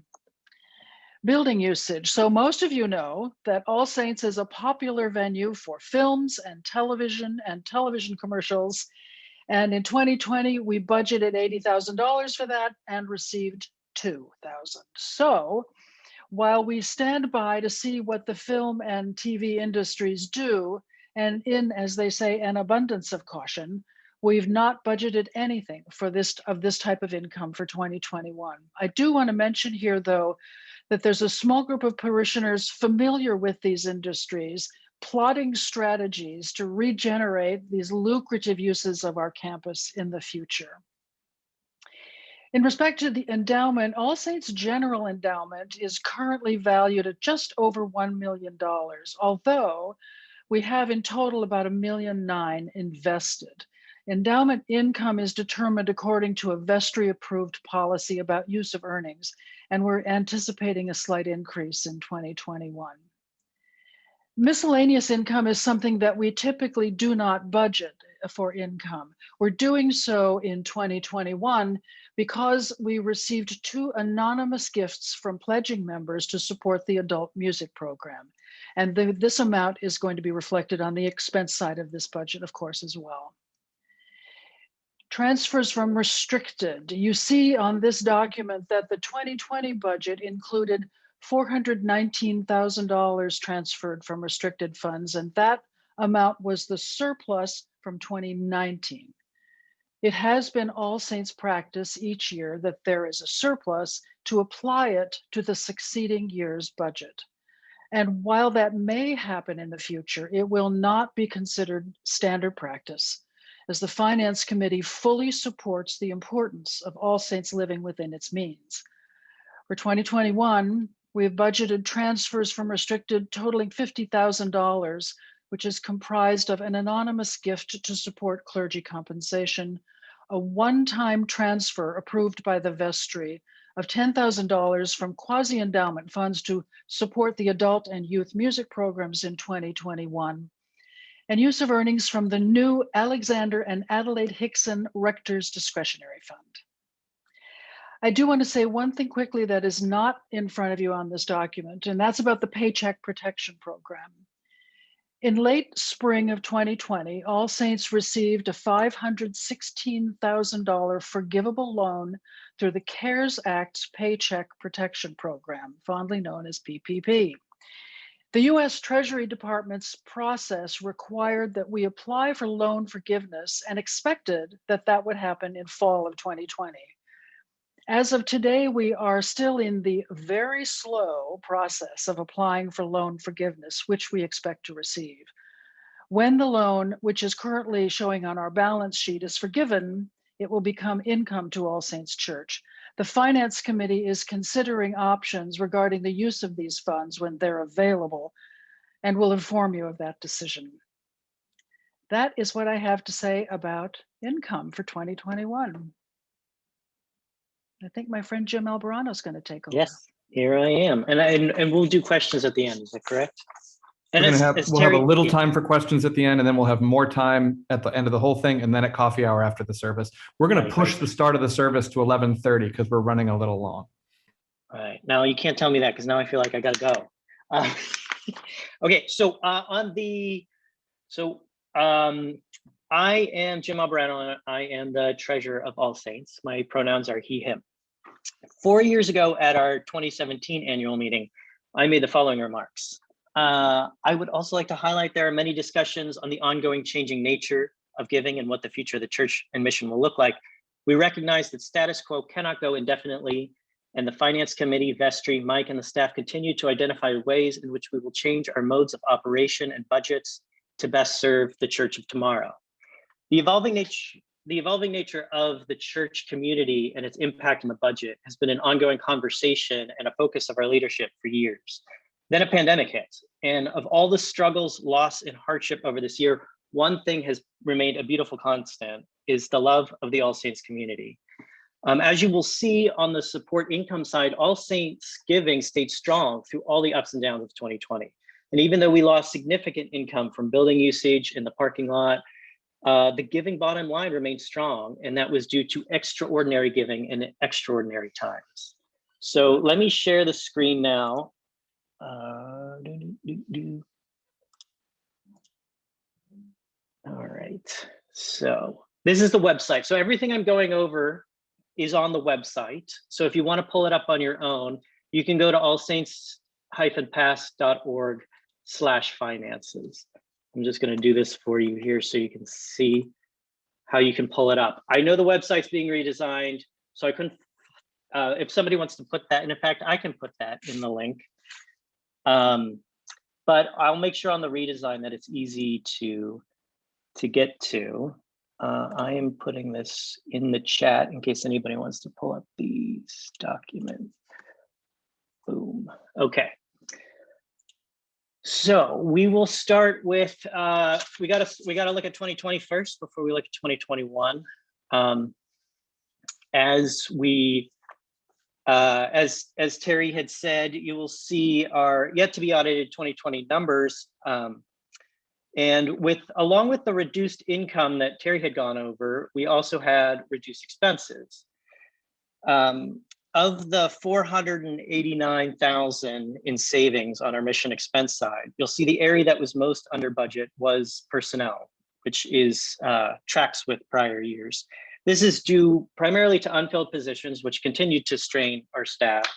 Building usage. So most of you know that All Saints is a popular venue for films and television commercials. And in 2020, we budgeted $80,000 for that and received $2,000. So While we stand by to see what the film and TV industries do, and in, as they say, an abundance of caution, we've not budgeted anything for this type of income for 2021. I do want to mention here, though, that there's a small group of parishioners familiar with these industries, plotting strategies to regenerate these lucrative uses of our campus in the future. In respect to the endowment, All Saints General Endowment is currently valued at just over $1 million, although we have in total about $1.9 million invested. Endowment income is determined according to a vestry-approved policy about use of earnings, and we're anticipating a slight increase in 2021. Miscellaneous income is something that we typically do not budget for income. We're doing so in 2021 because we received 2 anonymous gifts from pledging members to support the adult music program. And this amount is going to be reflected on the expense side of this budget, of course, as well. Transfers from restricted. You see on this document that the 2020 budget included $419,000 transferred from restricted funds, and that amount was the surplus from 2019. It has been All Saints' practice each year that there is a surplus to apply it to the succeeding year's budget. And while that may happen in the future, it will not be considered standard practice, as the Finance Committee fully supports the importance of All Saints living within its means. For 2021, we have budgeted transfers from restricted totaling $50,000, which is comprised of an anonymous gift to support clergy compensation, a one-time transfer approved by the vestry of $10,000 from quasi-endowment funds to support the adult and youth music programs in 2021, and use of earnings from the new Alexander and Adelaide Hickson Rector's Discretionary Fund. I do want to say one thing quickly that is not in front of you on this document, and that's about the Paycheck Protection Program. In late spring of 2020, All Saints received a $516,000 forgivable loan through the CARES Act's Paycheck Protection Program, fondly known as PPP. The U.S. Treasury Department's process required that we apply for loan forgiveness and expected that that would happen in fall of 2020. As of today, we are still in the very slow process of applying for loan forgiveness, which we expect to receive. When the loan, which is currently showing on our balance sheet, is forgiven, it will become income to All Saints Church. The Finance Committee is considering options regarding the use of these funds when they're available, and will inform you of that decision. That is what I have to say about income for 2021. I think my friend Jim Albarano is going to take over. Yes, here I am. And we'll do questions at the end. Is that correct? And we'll have a little time for questions at the end, and then we'll have more time at the end of the whole thing, and then at coffee hour after the service. We're going to push the start of the service to 11:30 because we're running a little long. All right. Now you can't tell me that because now I feel like I got to go. Okay. So I am Jim Albarano, and I am the treasurer of All Saints. My pronouns are he, him. 4 years ago at our 2017 annual meeting, I made the following remarks. I would also like to highlight there are many discussions on the ongoing changing nature of giving and what the future of the church and mission will look like. We recognize that status quo cannot go indefinitely, and the Finance Committee, Vestry, Mike, and the staff continue to identify ways in which we will change our modes of operation and budgets to best serve the church of tomorrow. The evolving nature of the church community and its impact on the budget has been an ongoing conversation and a focus of our leadership for years. Then a pandemic hit, and of all the struggles, loss, and hardship over this year, one thing has remained a beautiful constant is the love of the All Saints community. As you will see on the support income side, All Saints giving stayed strong through all the ups and downs of 2020. And even though we lost significant income from building usage in the parking lot, the giving bottom line remained strong, and that was due to extraordinary giving in extraordinary times. So let me share the screen now. All right, so this is the website. So everything I'm going over is on the website. So if you want to pull it up on your own, you can go to allsaints-past.org/finances. I'm just going to do this for you here so you can see how you can pull it up. I know the website's being redesigned, so I couldn't, if somebody wants to put that, and in fact, I can put that in the link. But I'll make sure on the redesign that it's easy to get to. I am putting this in the chat in case anybody wants to pull up these documents. Boom. Okay. So we will start with we gotta look at 2020 first before we look at 2021. As Terry had said, you will see our yet to be audited 2020 numbers. And along with the reduced income that Terry had gone over, we also had reduced expenses. Of the 489,000 in savings on our mission expense side, you'll see the area that was most under budget was personnel, which is tracks with prior years. This is due primarily to unfilled positions, which continued to strain our staff,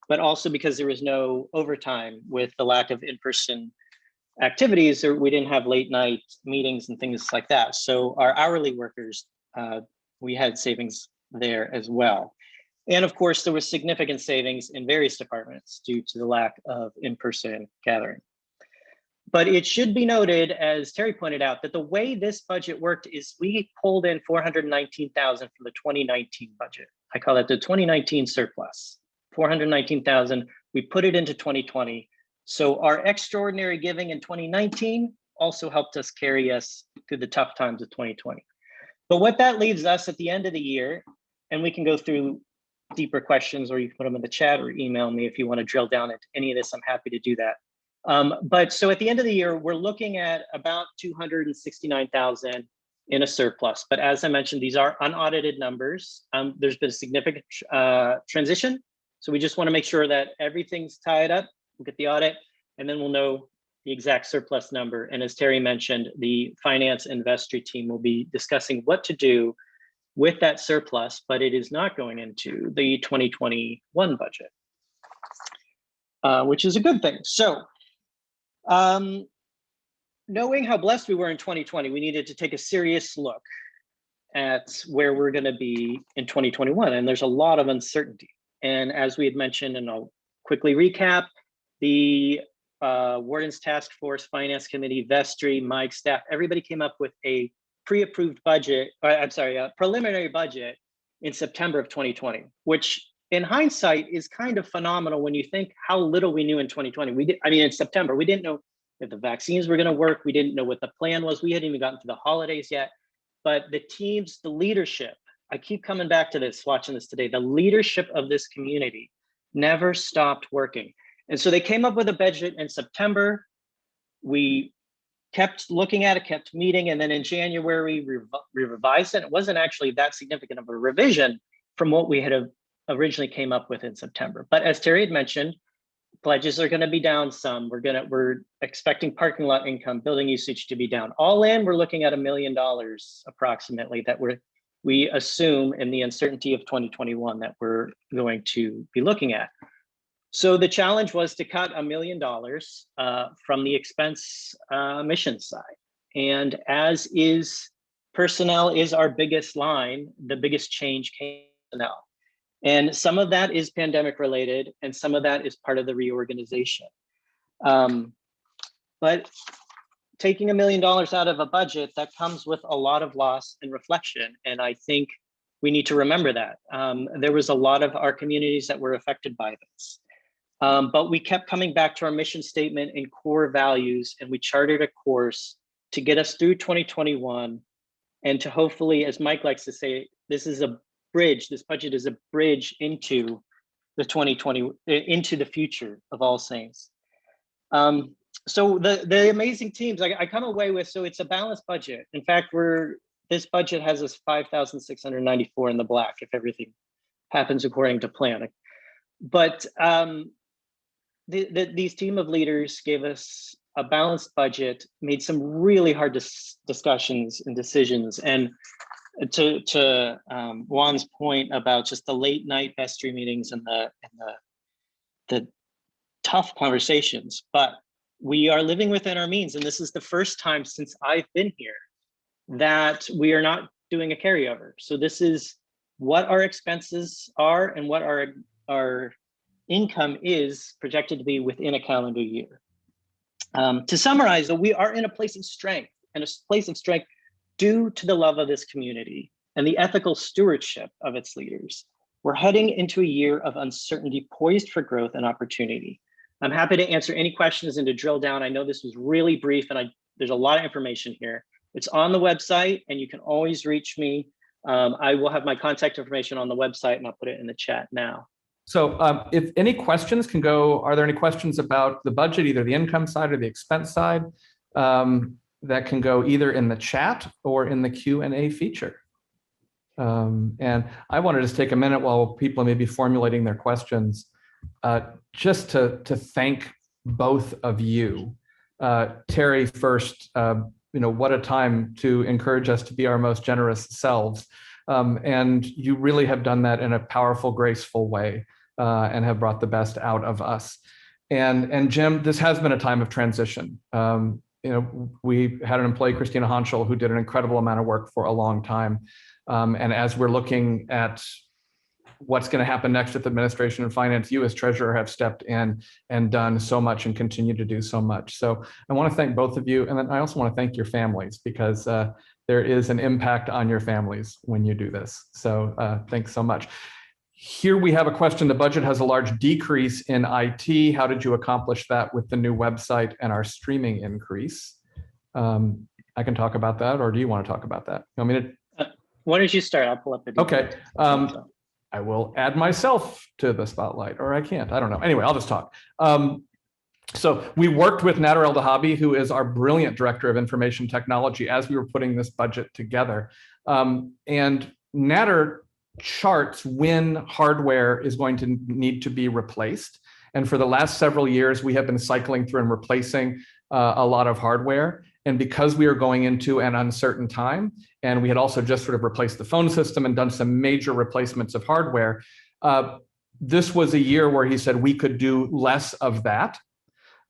but also because there was no overtime with the lack of in-person activities, or we didn't have late night meetings and things like that. So our hourly workers, we had savings there as well. And of course, there was significant savings in various departments due to the lack of in-person gathering. But it should be noted, as Terry pointed out, that the way this budget worked is we pulled in 419,000 from the 2019 budget. I call that the 2019 surplus. 419,000, we put it into 2020. So our extraordinary giving in 2019 also helped us carry us through the tough times of 2020. But what that leaves us at the end of the year, and we can go through deeper questions, or you can put them in the chat or email me if you want to drill down into any of this, I'm happy to do that. But so at the end of the year, we're looking at about 269,000 in a surplus. But as I mentioned, these are unaudited numbers. There's been a significant transition. So we just want to make sure that everything's tied up. We'll get the audit, and then we'll know the exact surplus number. And as Terry mentioned, the finance and vestry team will be discussing what to do with that surplus, but it is not going into the 2021 budget, which is a good thing. So knowing how blessed we were in 2020, we needed to take a serious look at where we're going to be in 2021. And there's a lot of uncertainty. And as we had mentioned, and I'll quickly recap, the Wardens Task Force, Finance Committee, Vestry, Mike, staff, everybody came up with a pre-approved budget, a preliminary budget in September of 2020, which in hindsight is kind of phenomenal when you think how little we knew in 2020. In September, we didn't know if the vaccines were going to work. We didn't know what the plan was. We hadn't even gotten to the holidays yet. But the teams, the leadership, I keep coming back to this, watching this today, the leadership of this community never stopped working. And so they came up with a budget in September. We kept looking at it, kept meeting, and then in January, we revised it. It wasn't actually that significant of a revision from what we had originally came up with in September. But as Terry had mentioned, pledges are going to be down some. We're expecting parking lot income, building usage to be down. All in, we're looking at $1 million approximately that we assume in the uncertainty of 2021 that we're going to be looking at. So the challenge was to cut $1 million from the expense mission side. And as is, personnel is our biggest line, the biggest change came to personnel. And some of that is pandemic related, and some of that is part of the reorganization. But taking $1 million out of a budget, that comes with a lot of loss and reflection. And I think we need to remember that. There was a lot of our communities that were affected by this. But we kept coming back to our mission statement and core values, and we charted a course to get us through 2021 and to hopefully, as Mike likes to say, this is a bridge, this budget is a bridge into the 2020, into the future of All Saints. So the amazing teams, I come away with, so it's a balanced budget. In fact, this budget has us 5,694 in the black if everything happens according to plan. But these team of leaders gave us a balanced budget, made some really hard discussions and decisions. And to Juan's point about just the late night vestry meetings and the tough conversations, but we are living within our means. And this is the first time since I've been here that we are not doing a carryover. So this is what our expenses are and what our income is projected to be within a calendar year. To summarize, though, we are in a place of strength, and a place of strength due to the love of this community and the ethical stewardship of its leaders. We're heading into a year of uncertainty poised for growth and opportunity. I'm happy to answer any questions and to drill down. I know this was really brief and there's a lot of information here. It's on the website and you can always reach me. I will have my contact information on the website and I'll put it in the chat now. So if any questions can go, are there any questions about the budget, either the income side or the expense side, that can go either in the chat or in the Q&A feature? And I want to just take a minute while people may be formulating their questions, just to thank both of you. Terry first, what a time to encourage us to be our most generous selves. And you really have done that in a powerful, graceful way, and have brought the best out of us. And Jim, this has been a time of transition. We had an employee, Christina Honschel, who did an incredible amount of work for a long time. And as we're looking at what's going to happen next with administration and finance, you as treasurer have stepped in and done so much and continue to do so much. So I want to thank both of you. And then I also want to thank your families, because there is an impact on your families when you do this. So thanks so much. Here we have a question. The budget has a large decrease in IT. How did you accomplish that with the new website and our streaming increase? I can talk about that, or do you want to talk about that? You want me to? Why don't you start? I'll pull up the details. Okay. I will add myself to the spotlight, or I can't. I don't know. Anyway, I'll just talk. So we worked with Nader El-Dahabi, who is our brilliant director of information technology, as we were putting this budget together. And Nader charts when hardware is going to need to be replaced. And for the last several years, we have been cycling through and replacing a lot of hardware. And because we are going into an uncertain time, and we had also just sort of replaced the phone system and done some major replacements of hardware, this was a year where he said we could do less of that.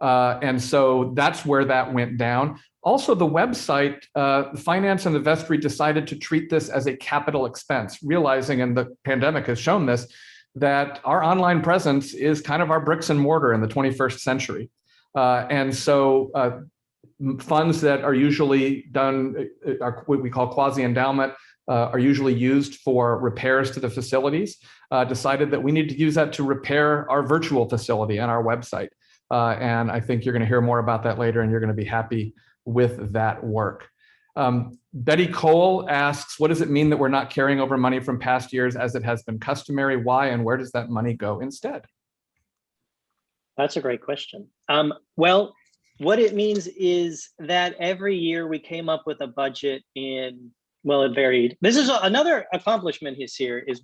And so that's where that went down. Also, the website, the finance and the vestry decided to treat this as a capital expense, realizing, and the pandemic has shown this, that our online presence is kind of our bricks and mortar in the 21st century. And so funds that are usually done, are what we call quasi-endowment, are usually used for repairs to the facilities, decided that we need to use that to repair our virtual facility and our website. And I think you're going to hear more about that later, and you're going to be happy with that work. Betty Cole asks, what does it mean that we're not carrying over money from past years as it has been customary? Why, and where does that money go instead? That's a great question. Well, what it means is that every year we came up with a budget it varied. This is another accomplishment here is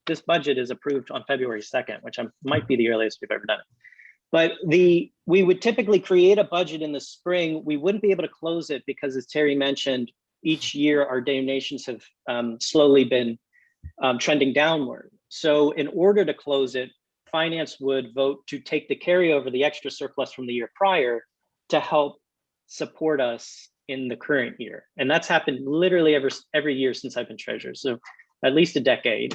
this budget is approved on February 2nd, which might be the earliest we've ever done it. But we would typically create a budget in the spring. We wouldn't be able to close it because, as Terry mentioned, each year our donations have slowly been trending downward. So in order to close it, finance would vote to take the carryover, the extra surplus from the year prior, to help support us in the current year. And that's happened literally every year since I've been treasurer. So at least a decade,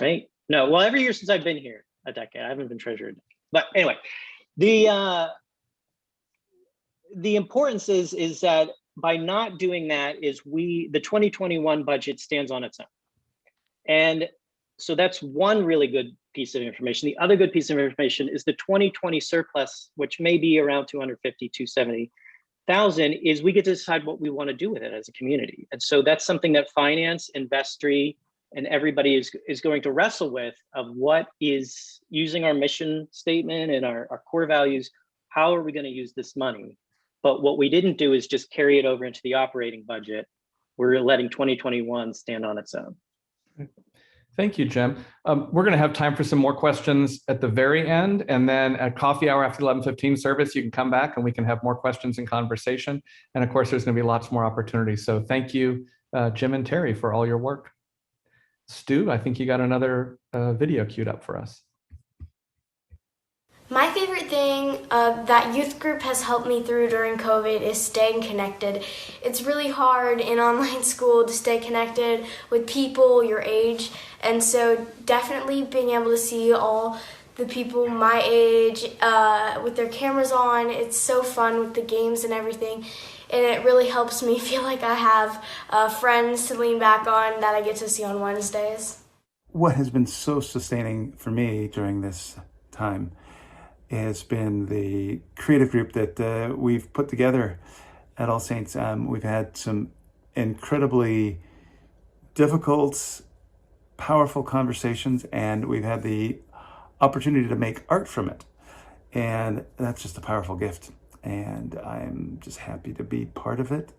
right? No, well, every year since I've been here, a decade. I haven't been treasurer a decade. But anyway, the importance is that by not doing that the 2021 budget stands on its own. And so that's one really good piece of information. The other good piece of information is the 2020 surplus, which may be around 250, 270,000, is we get to decide what we want to do with it as a community. And so that's something that finance and vestry and everybody is going to wrestle with, of what is, using our mission statement and our core values, how are we going to use this money? But what we didn't do is just carry it over into the operating budget. We're letting 2021 stand on its own. Thank you, Jim. We're going to have time for some more questions at the very end, and then at coffee hour after the 11:15 service, you can come back and we can have more questions and conversation. And of course, there's going to be lots more opportunities. So thank you, Jim and Terry, for all your work. Stu, I think you got another video queued up for us. My that youth group has helped me through during COVID is staying connected. It's really hard in online school to stay connected with people your age, and so definitely being able to see all the people my age with their cameras on, it's so fun with the games and everything, and it really helps me feel like I have friends to lean back on that I get to see on Wednesdays. What has been so sustaining for me during this time has been the creative group that we've put together at All Saints. We've had some incredibly difficult, powerful conversations, and we've had the opportunity to make art from it. And that's just a powerful gift. And I'm just happy to be part of it.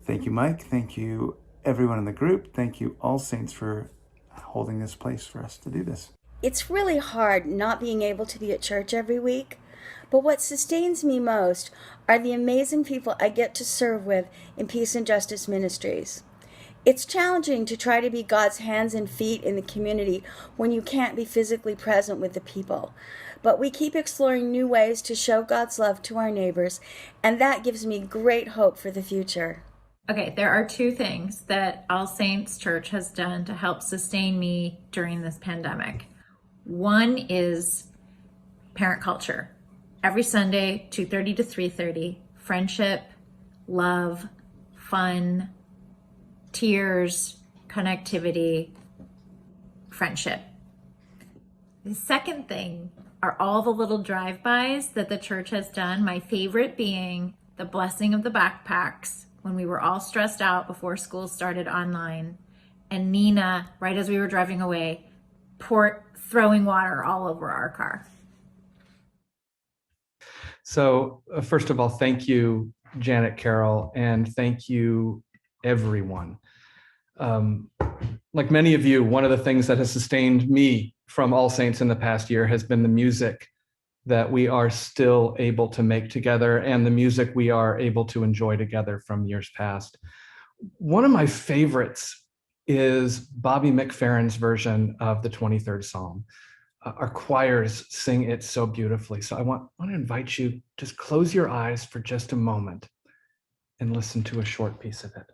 Thank you, Mike. Thank you, everyone in the group. Thank you, All Saints, for holding this place for us to do this. It's really hard not being able to be at church every week, but what sustains me most are the amazing people I get to serve with in Peace and Justice Ministries. It's challenging to try to be God's hands and feet in the community when you can't be physically present with the people. But we keep exploring new ways to show God's love to our neighbors, and that gives me great hope for the future. Okay, there are two things that All Saints Church has done to help sustain me during this pandemic. One is parent culture. Every Sunday, 2:30 to 3:30, friendship, love, fun, tears, connectivity, friendship. The second thing are all the little drive-bys that the church has done, my favorite being the blessing of the backpacks when we were all stressed out before school started online, and Nina, right as we were driving away, throwing water all over our car. So first of all, thank you, Janet Carroll, and thank you, everyone. Like many of you, one of the things that has sustained me from All Saints in the past year has been the music that we are still able to make together and the music we are able to enjoy together from years past. One of my favorites is Bobby Mcferrin's version of the 23rd Psalm. Our choirs sing it so beautifully. So I want to invite you, just close your eyes for just a moment and listen to a short piece of it.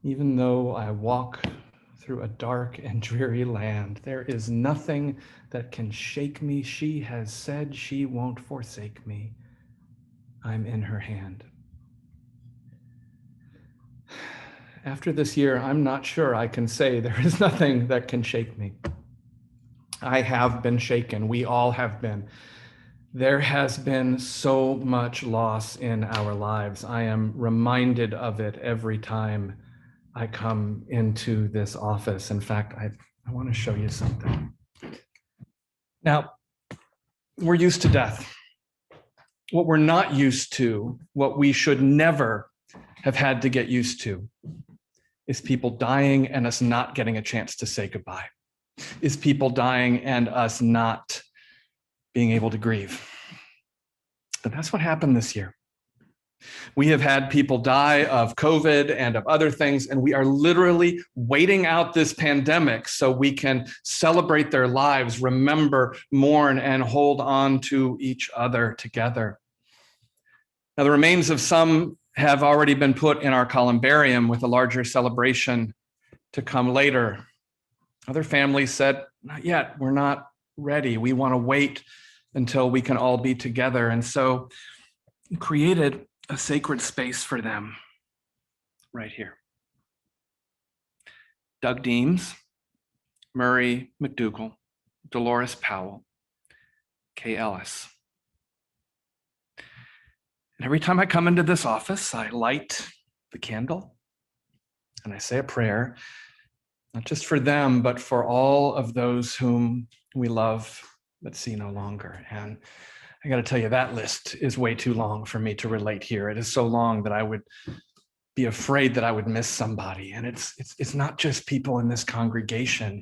Even though I walk through a dark and dreary land, there is nothing that can shake me. She has said she won't forsake me. I'm in her hand. After this year, I'm not sure I can say there is nothing that can shake me. I have been shaken. We all have been. There has been so much loss in our lives. I am reminded of it every time I come into this office. In fact, I want to show you something. Now, we're used to death. What we're not used to, what we should never have had to get used to, is people dying and us not getting a chance to say goodbye. Is people dying and us not being able to grieve. But that's what happened this year. We have had people die of COVID and of other things, and we are literally waiting out this pandemic so we can celebrate their lives, remember, mourn, and hold on to each other together. Now, the remains of some have already been put in our columbarium with a larger celebration to come later. Other families said, not yet, we're not ready. We want to wait until we can all be together. And so we created a sacred space for them right here. Doug Deems, Murray McDougall, Dolores Powell, Kay Ellis. And every time I come into this office, I light the candle and I say a prayer not just for them, but for all of those whom we love but see no longer. And I got to tell you, that list is way too long for me to relate here. It is so long that I would be afraid that I would miss somebody. And it's not just people in this congregation.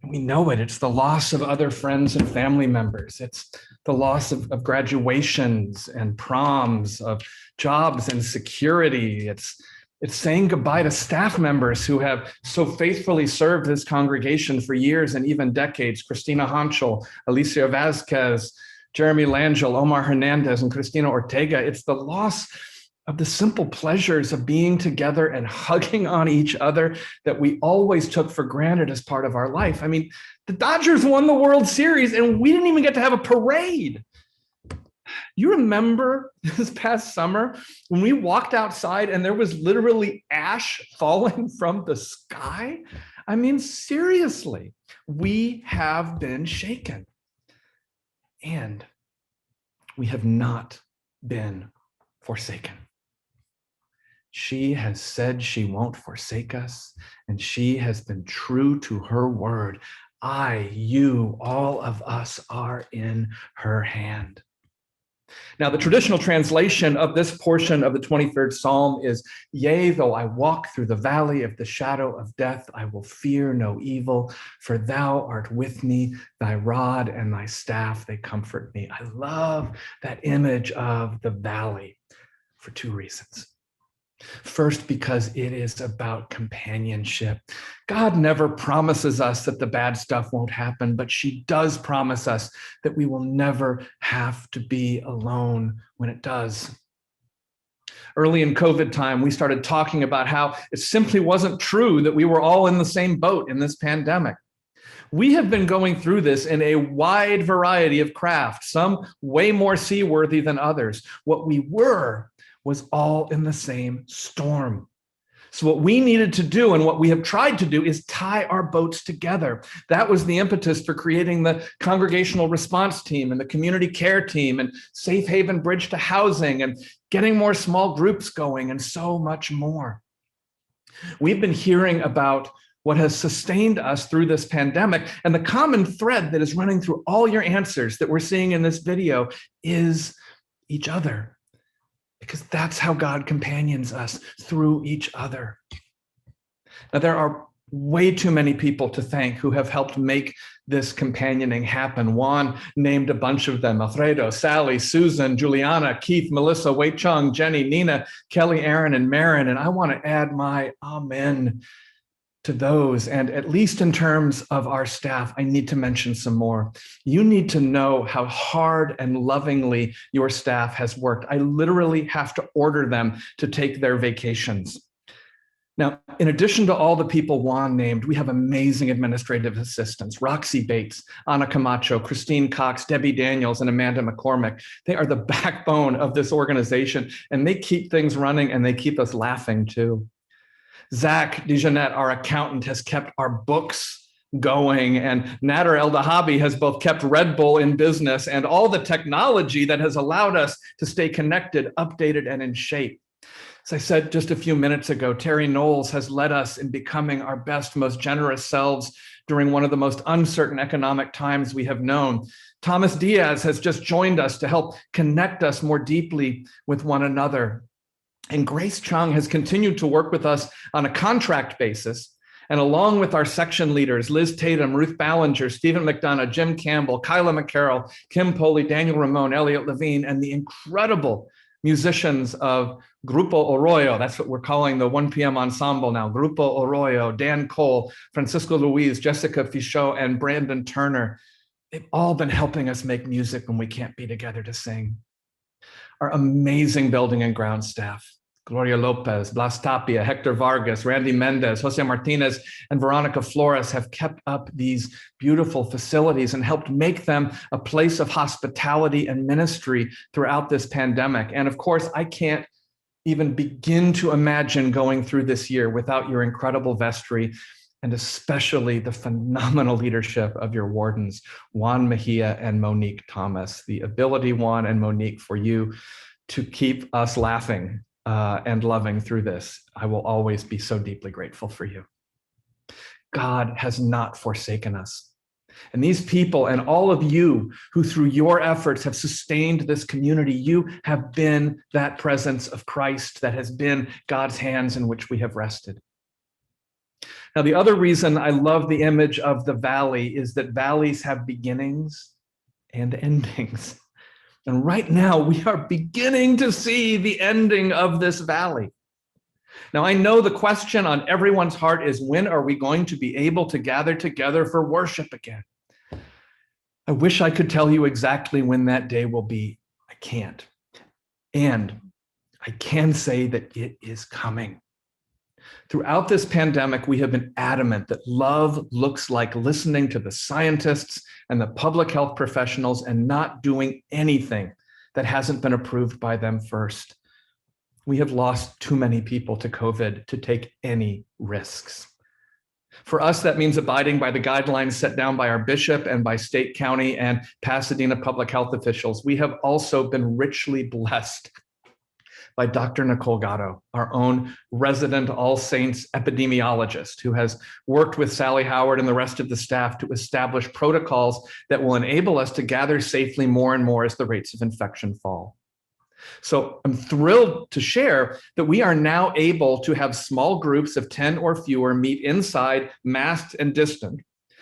We know it. It's the loss of other friends and family members. It's the loss of graduations and proms, of jobs and security. It's saying goodbye to staff members who have so faithfully served this congregation for years and even decades. Christina Hanchel, Alicia Vasquez, Jeremy Langell, Omar Hernandez, and Cristina Ortega. It's the loss of the simple pleasures of being together and hugging on each other that we always took for granted as part of our life. I mean, the Dodgers won the World Series and we didn't even get to have a parade. You remember this past summer when we walked outside and there was literally ash falling from the sky? I mean, seriously, we have been shaken. And we have not been forsaken. She has said she won't forsake us, and she has been true to her word. I, you, all of us are in her hand. Now, the traditional translation of this portion of the 23rd Psalm is, "Yea, though I walk through the valley of the shadow of death, I will fear no evil, for thou art with me, thy rod and thy staff, they comfort me." I love that image of the valley for two reasons. First, because it is about companionship. God never promises us that the bad stuff won't happen, but she does promise us that we will never have to be alone when it does. Early in COVID time, we started talking about how it simply wasn't true that we were all in the same boat in this pandemic. We have been going through this in a wide variety of crafts, some way more seaworthy than others. What we were was all in the same storm. So what we needed to do and what we have tried to do is tie our boats together. That was the impetus for creating the congregational response team and the community care team and Safe Haven Bridge to Housing and getting more small groups going and so much more. We've been hearing about what has sustained us through this pandemic, and the common thread that is running through all your answers that we're seeing in this video is each other. Because that's how God companions us, through each other. Now, there are way too many people to thank who have helped make this companioning happen. Juan named a bunch of them: Alfredo, Sally, Susan, Juliana, Keith, Melissa, Wei Chung, Jenny, Nina, Kelly, Aaron, and Marin. And I want to add my amen to those. And at least in terms of our staff, I need to mention some more. You need to know how hard and lovingly your staff has worked. I literally have to order them to take their vacations. Now, in addition to all the people Juan named, we have amazing administrative assistants: Roxy Bates, Anna Camacho, Christine Cox, Debbie Daniels, and Amanda McCormick. They are the backbone of this organization, and they keep things running and they keep us laughing too. Zach DeJeanette, our accountant, has kept our books going, and Nader El-Dahabi has both kept Red Bull in business and all the technology that has allowed us to stay connected, updated, and in shape. As I said just a few minutes ago, Terry Knowles has led us in becoming our best, most generous selves during one of the most uncertain economic times we have known. Thomas Diaz has just joined us to help connect us more deeply with one another. And Grace Chung has continued to work with us on a contract basis. And along with our section leaders, Liz Tatum, Ruth Ballinger, Stephen McDonough, Jim Campbell, Kyla McCarroll, Kim Poley, Daniel Ramon, Elliot Levine, and the incredible musicians of Grupo Arroyo. That's what we're calling the 1 p.m. ensemble now. Grupo Arroyo, Dan Cole, Francisco Luis, Jessica Fichot, and Brandon Turner. They've all been helping us make music when we can't be together to sing. Our amazing building and ground staff: Gloria Lopez, Blas Tapia, Hector Vargas, Randy Mendez, Jose Martinez, and Veronica Flores have kept up these beautiful facilities and helped make them a place of hospitality and ministry throughout this pandemic. And of course, I can't even begin to imagine going through this year without your incredible vestry, and especially the phenomenal leadership of your wardens, Juan Mejia and Monique Thomas. The ability, Juan and Monique, for you to keep us laughing and loving through this, I will always be so deeply grateful for you. God has not forsaken us. And these people and all of you who through your efforts have sustained this community, you have been that presence of Christ that has been God's hands in which we have rested. Now, the other reason I love the image of the valley is that valleys have beginnings and endings. And right now, we are beginning to see the ending of this valley. Now, I know the question on everyone's heart is, when are we going to be able to gather together for worship again? I wish I could tell you exactly when that day will be. I can't. And I can say that it is coming. Throughout this pandemic, we have been adamant that love looks like listening to the scientists and the public health professionals and not doing anything that hasn't been approved by them first. We have lost too many people to COVID to take any risks. For us, that means abiding by the guidelines set down by our bishop and by state, county, and Pasadena public health officials. We have also been richly blessed by Dr. Nicole Gatto, our own resident All Saints epidemiologist, who has worked with Sally Howard and the rest of the staff to establish protocols that will enable us to gather safely more and more as the rates of infection fall. So I'm thrilled to share that we are now able to have small groups of 10 or fewer meet inside, masked and distant,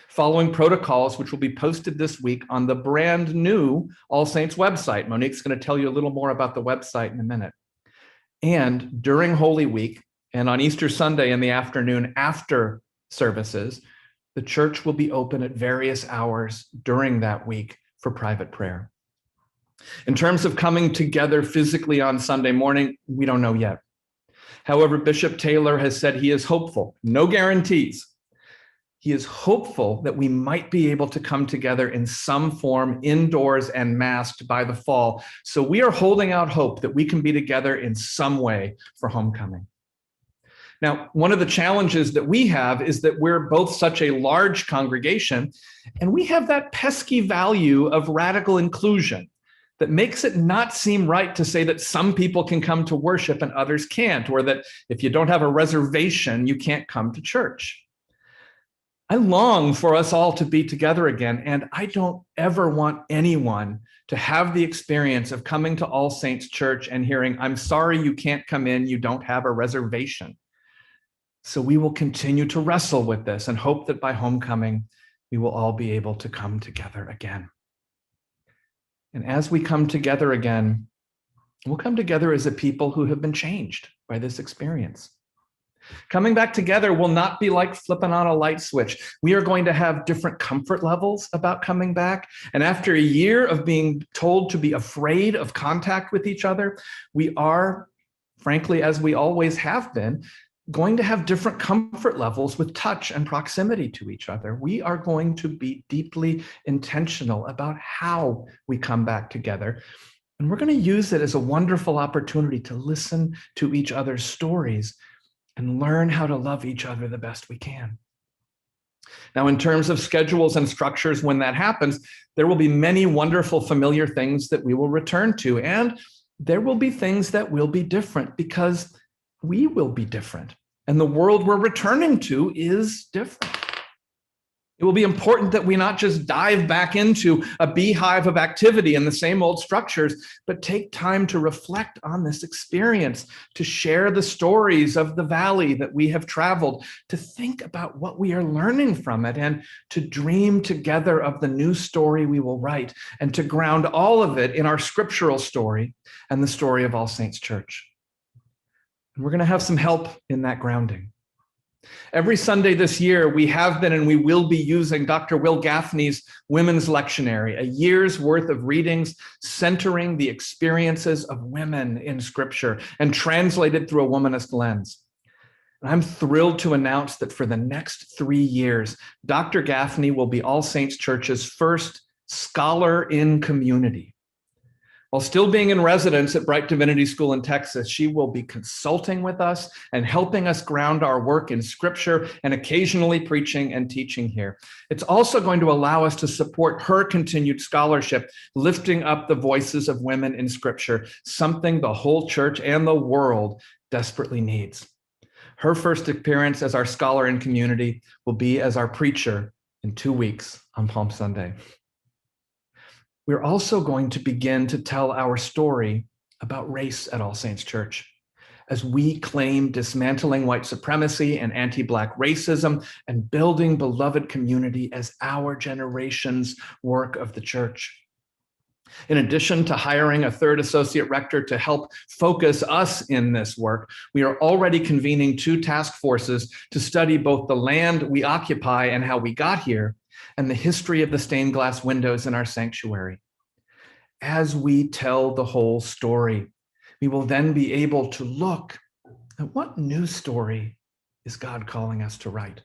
following protocols which will be posted this week on the brand new All Saints website. Monique's going to tell you a little more about the website in a minute. And during Holy Week and on Easter Sunday in the afternoon after services, the church will be open at various hours during that week for private prayer. In terms of coming together physically on Sunday morning, we don't know yet. However, Bishop Taylor has said he is hopeful, no guarantees. He is hopeful that we might be able to come together in some form, indoors and masked by the fall. So we are holding out hope that we can be together in some way for homecoming. Now, one of the challenges that we have is that we're both such a large congregation, and we have that pesky value of radical inclusion that makes it not seem right to say that some people can come to worship and others can't, or that if you don't have a reservation, you can't come to church. I long for us all to be together again, and I don't ever want anyone to have the experience of coming to All Saints Church and hearing, "I'm sorry you can't come in, you don't have a reservation." So we will continue to wrestle with this and hope that by homecoming, we will all be able to come together again. And as we come together again, we'll come together as a people who have been changed by this experience. Coming back together will not be like flipping on a light switch. We are going to have different comfort levels about coming back. And after a year of being told to be afraid of contact with each other, we are, frankly, as we always have been, going to have different comfort levels with touch and proximity to each other. We are going to be deeply intentional about how we come back together. And we're going to use it as a wonderful opportunity to listen to each other's stories and learn how to love each other the best we can. Now, in terms of schedules and structures, when that happens, there will be many wonderful familiar things that we will return to. And there will be things that will be different because we will be different. And the world we're returning to is different. It will be important that we not just dive back into a beehive of activity in the same old structures, but take time to reflect on this experience, to share the stories of the valley that we have traveled, to think about what we are learning from it, and to dream together of the new story we will write, and to ground all of it in our scriptural story and the story of All Saints Church. And we're going to have some help in that grounding. Every Sunday this year, we have been and we will be using Dr. Will Gaffney's Women's Lectionary, a year's worth of readings centering the experiences of women in Scripture and translated through a womanist lens. And I'm thrilled to announce that for the next 3 years, Dr. Gaffney will be All Saints Church's first scholar in community. While still being in residence at Bright Divinity School in Texas, she will be consulting with us and helping us ground our work in Scripture and occasionally preaching and teaching here. It's also going to allow us to support her continued scholarship, lifting up the voices of women in Scripture, something the whole church and the world desperately needs. Her first appearance as our scholar in community will be as our preacher in 2 weeks on Palm Sunday. We're also going to begin to tell our story about race at All Saints Church as we claim dismantling white supremacy and anti-Black racism and building beloved community as our generation's work of the church. In addition to hiring a third associate rector to help focus us in this work, we are already convening 2 task forces to study both the land we occupy and how we got here, and the history of the stained glass windows in our sanctuary. As we tell the whole story, we will then be able to look at what new story is God calling us to write.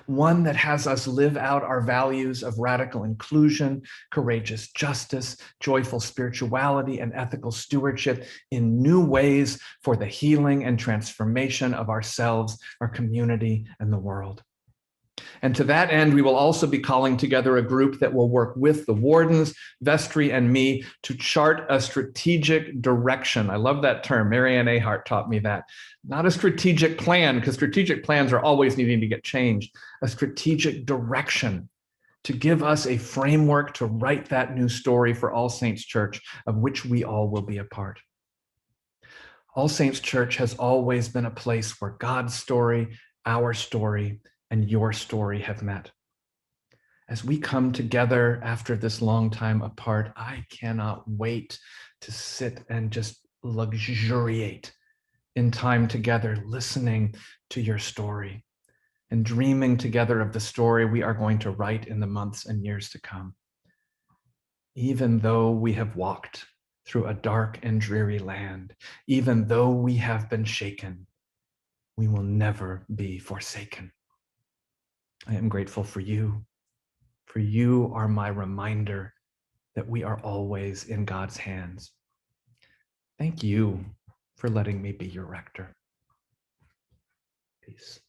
One that has us live out our values of radical inclusion, courageous justice, joyful spirituality, and ethical stewardship in new ways for the healing and transformation of ourselves, our community, and the world. And to that end, we will also be calling together a group that will work with the wardens, vestry, and me to chart a strategic direction. I love that term. Marianne Ahart taught me that. Not a strategic plan, because strategic plans are always needing to get changed. A strategic direction to give us a framework to write that new story for All Saints Church, of which we all will be a part. All Saints Church has always been a place where God's story, our story, and your story have met. As we come together after this long time apart, I cannot wait to sit and just luxuriate in time together, listening to your story and dreaming together of the story we are going to write in the months and years to come. Even though we have walked through a dark and dreary land, even though we have been shaken, we will never be forsaken. I am grateful for you. For you are my reminder that we are always in God's hands. Thank you for letting me be your rector. Peace.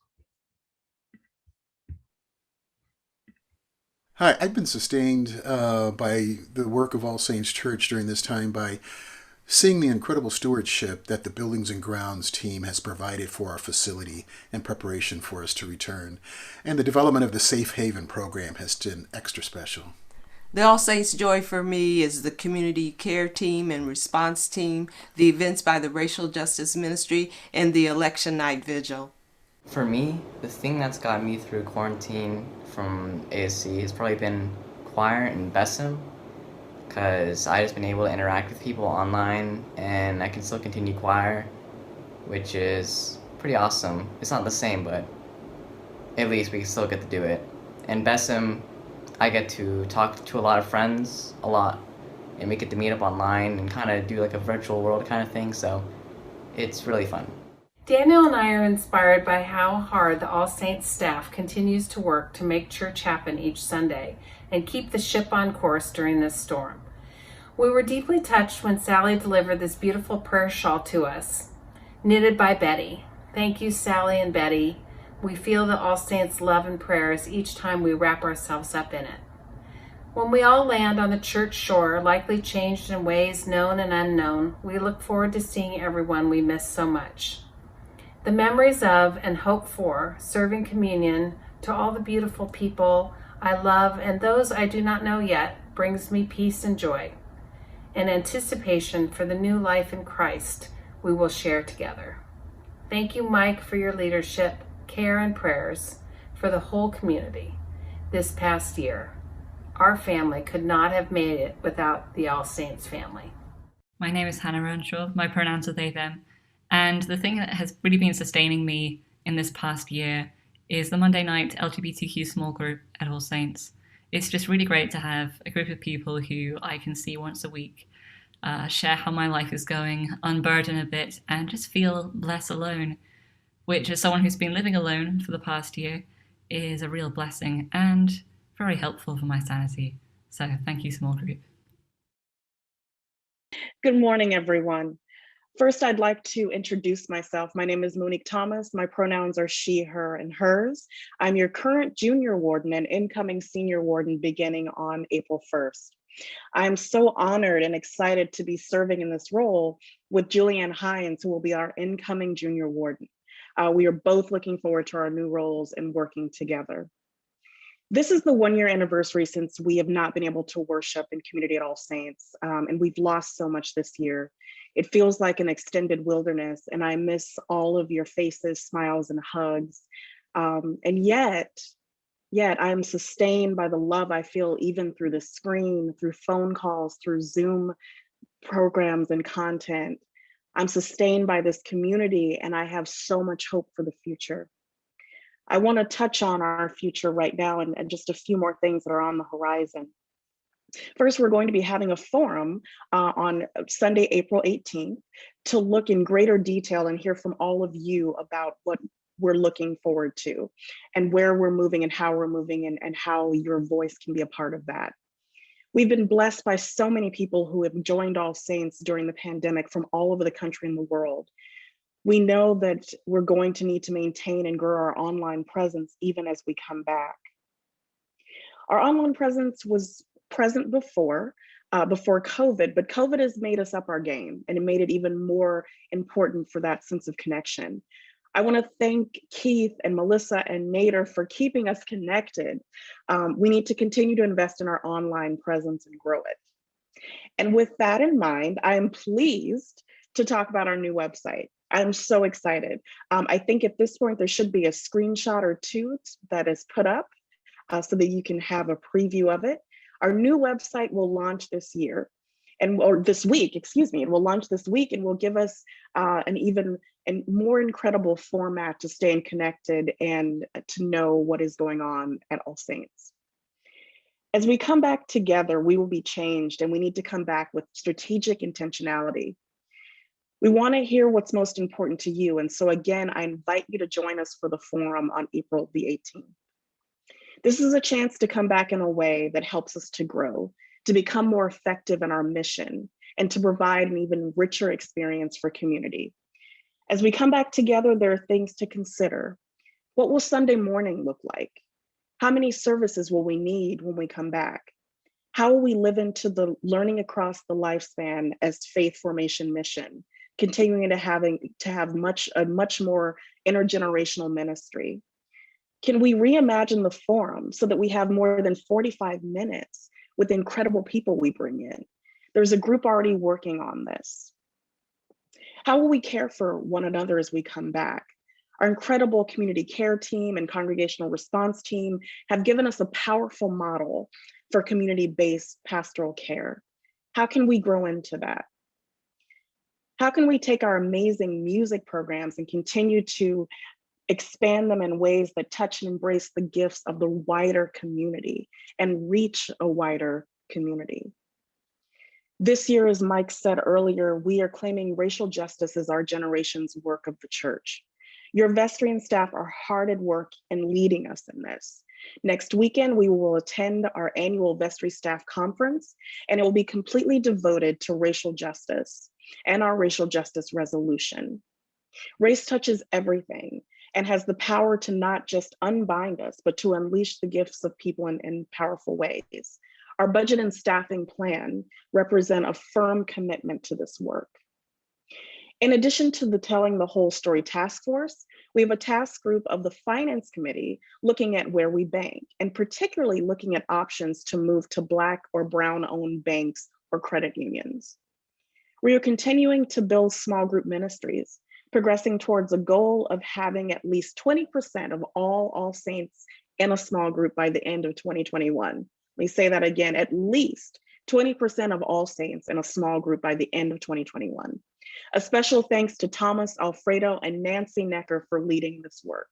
Hi, I've been sustained by the work of All Saints Church during this time by seeing the incredible stewardship that the Buildings and Grounds team has provided for our facility in preparation for us to return. And the development of the Safe Haven program has been extra special. The All Saints joy for me is the community care team and response team, the events by the Racial Justice Ministry, and the election night vigil. For me, the thing that's got me through quarantine from ASC has probably been choir and BESM, because I've just been able to interact with people online and I can still continue choir, which is pretty awesome. It's not the same, but at least we can still get to do it. And BESM, I get to talk to a lot of friends a lot, and we get to meet up online and kind of do like a virtual world kind of thing, so it's really fun. Daniel and I are inspired by how hard the All Saints staff continues to work to make church happen each Sunday and keep the ship on course during this storm. We were deeply touched when Sally delivered this beautiful prayer shawl to us, knitted by Betty. Thank you, Sally and Betty. We feel the All Saints' love and prayers each time we wrap ourselves up in it. When we all land on the church shore, likely changed in ways known and unknown, we look forward to seeing everyone we miss so much. The memories of and hope for serving communion to all the beautiful people I love and those I do not know yet brings me peace and joy, and anticipation for the new life in Christ we will share together. Thank you, Mike, for your leadership, care, and prayers for the whole community this past year. Our family could not have made it without the All Saints family. My name is Hannah Renshaw. My pronouns are they, them. And the thing that has really been sustaining me in this past year is the Monday night LGBTQ small group at All Saints. It's just really great to have a group of people who I can see once a week, share how my life is going, unburden a bit, and just feel less alone, which as someone who's been living alone for the past year is a real blessing and very helpful for my sanity. So thank you, small group. Good morning, everyone. First, I'd like to introduce myself. My name is Monique Thomas. My pronouns are she, her, and hers. I'm your current junior warden and incoming senior warden beginning on April 1st. I'm so honored and excited to be serving in this role with Julianne Hines, who will be our incoming junior warden. We are both looking forward to our new roles and working together. This is the 1-year anniversary since we have not been able to worship in community at All Saints, and we've lost so much this year. It feels like an extended wilderness, and I miss all of your faces, smiles, and hugs. And yet I'm sustained by the love I feel even through the screen, through phone calls, through Zoom programs and content. I'm sustained by this community, and I have so much hope for the future. I want to touch on our future right now and just a few more things that are on the horizon. First, we're going to be having a forum on Sunday, April 18th, to look in greater detail and hear from all of you about what we're looking forward to and where we're moving and how we're moving and how your voice can be a part of that. We've been blessed by so many people who have joined All Saints during the pandemic from all over the country and the world. We know that we're going to need to maintain and grow our online presence even as we come back. Our online presence was present before COVID, but COVID has made us up our game, and it made it even more important for that sense of connection. I want to thank Keith and Melissa and Nader for keeping us connected. We need to continue to invest in our online presence and grow it. And with that in mind, I am pleased to talk about our new website. I'm so excited. I think at this point, there should be a screenshot or two that is put up so that you can have a preview of it. Our new website will launch this year, or this week, excuse me. It will launch this week and will give us an even more incredible format to stay connected and to know what is going on at All Saints. As we come back together, we will be changed, and we need to come back with strategic intentionality. We want to hear what's most important to you. And so again, I invite you to join us for the forum on April the 18th. This is a chance to come back in a way that helps us to grow, to become more effective in our mission, and to provide an even richer experience for community. As we come back together, there are things to consider. What will Sunday morning look like? How many services will we need when we come back? How will we live into the learning across the lifespan as faith formation mission, continuing to have a much more intergenerational ministry? Can we reimagine the forum so that we have more than 45 minutes with incredible people we bring in? There's a group already working on this. How will we care for one another as we come back? Our incredible community care team and congregational response team have given us a powerful model for community-based pastoral care. How can we grow into that? How can we take our amazing music programs and continue to expand them in ways that touch and embrace the gifts of the wider community and reach a wider community? This year, as Mike said earlier, we are claiming racial justice as our generation's work of the church. Your vestry and staff are hard at work and leading us in this. Next weekend, we will attend our annual vestry staff conference, and it will be completely devoted to racial justice and our racial justice resolution. Race touches everything and has the power to not just unbind us, but to unleash the gifts of people in powerful ways. Our budget and staffing plan represent a firm commitment to this work. In addition to the Telling the Whole Story task force, we have a task group of the Finance Committee looking at where we bank, and particularly looking at options to move to Black or Brown-owned banks or credit unions. We are continuing to build small group ministries, progressing towards a goal of having at least 20% of all Saints in a small group by the end of 2021. Let me say that again, at least 20% of All Saints in a small group by the end of 2021. A special thanks to Thomas Alfredo and Nancy Necker for leading this work.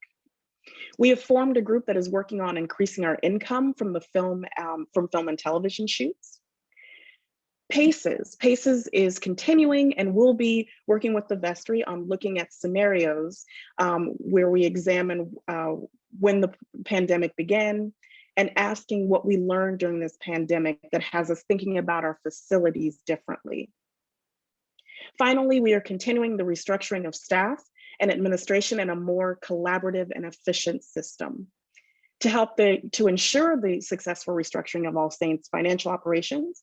We have formed a group that is working on increasing our income from the film and television shoots. PACES is continuing, and we'll be working with the vestry on looking at scenarios where we examine when the pandemic began and asking what we learned during this pandemic that has us thinking about our facilities differently. Finally, we are continuing the restructuring of staff and administration in a more collaborative and efficient system to ensure the successful restructuring of All Saints financial operations.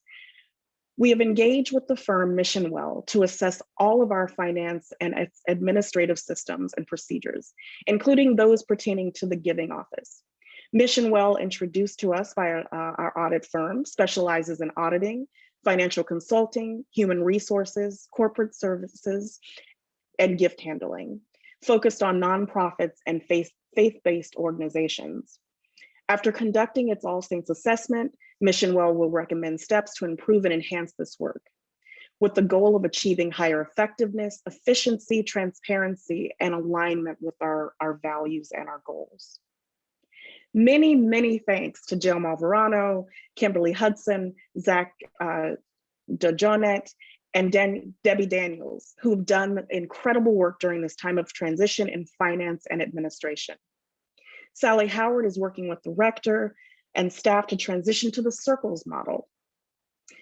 We have engaged with the firm MissionWell to assess all of our finance and administrative systems and procedures, including those pertaining to the giving office. MissionWell, introduced to us by our audit firm, specializes in auditing, financial consulting, human resources, corporate services, and gift handling, focused on nonprofits and faith-based organizations. After conducting its All Saints assessment, MissionWell will recommend steps to improve and enhance this work, with the goal of achieving higher effectiveness, efficiency, transparency, and alignment with our values and our goals. Many, many thanks to Jill Malverano, Kimberly Hudson, Zach DeJonet, and Debbie Daniels, who've done incredible work during this time of transition in finance and administration. Sally Howard is working with the rector and staff to transition to the circles model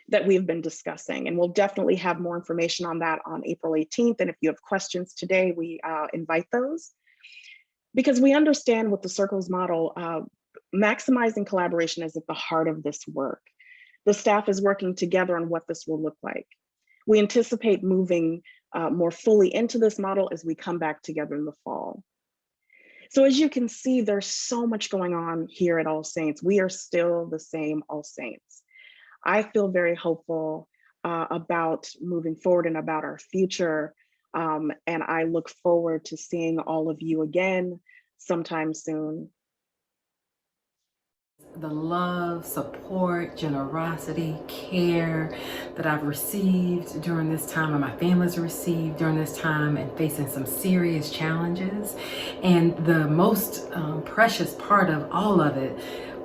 that we've been discussing. And we'll definitely have more information on that on April 18th. And if you have questions today, we invite those. Because we understand with the circles model, maximizing collaboration is at the heart of this work. The staff is working together on what this will look like. We anticipate moving more fully into this model as we come back together in the fall. So as you can see, there's so much going on here at All Saints. We are still the same All Saints. I feel very hopeful about moving forward and about our future. And I look forward to seeing all of you again sometime soon. The love, support, generosity, care that I've received during this time, and my family's received during this time, and facing some serious challenges. And the most precious part of all of it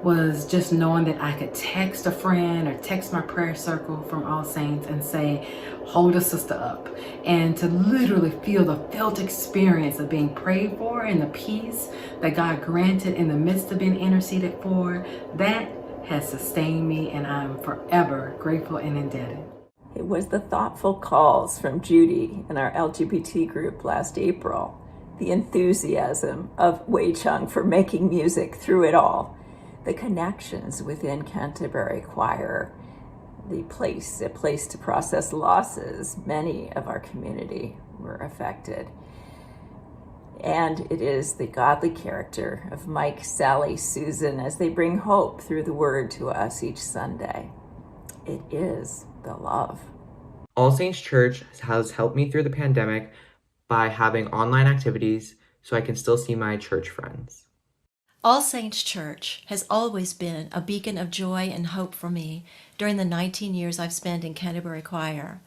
was just knowing that I could text a friend or text my prayer circle from All Saints and say, hold a sister up, and to literally feel the felt experience of being prayed for and the peace that God granted in the midst of being interceded for. That has sustained me, and I'm forever grateful and indebted. It was the thoughtful calls from Judy in our LGBT group last April, the enthusiasm of Wei Chung for making music through it all, the connections within Canterbury Choir, a place to process losses. Many of our community were affected. And it is the godly character of Mike, Sally, Susan, as they bring hope through the word to us each Sunday. It is the love. All Saints Church has helped me through the pandemic by having online activities so I can still see my church friends. All Saints Church has always been a beacon of joy and hope for me during the 19 years I've spent in Canterbury Choir.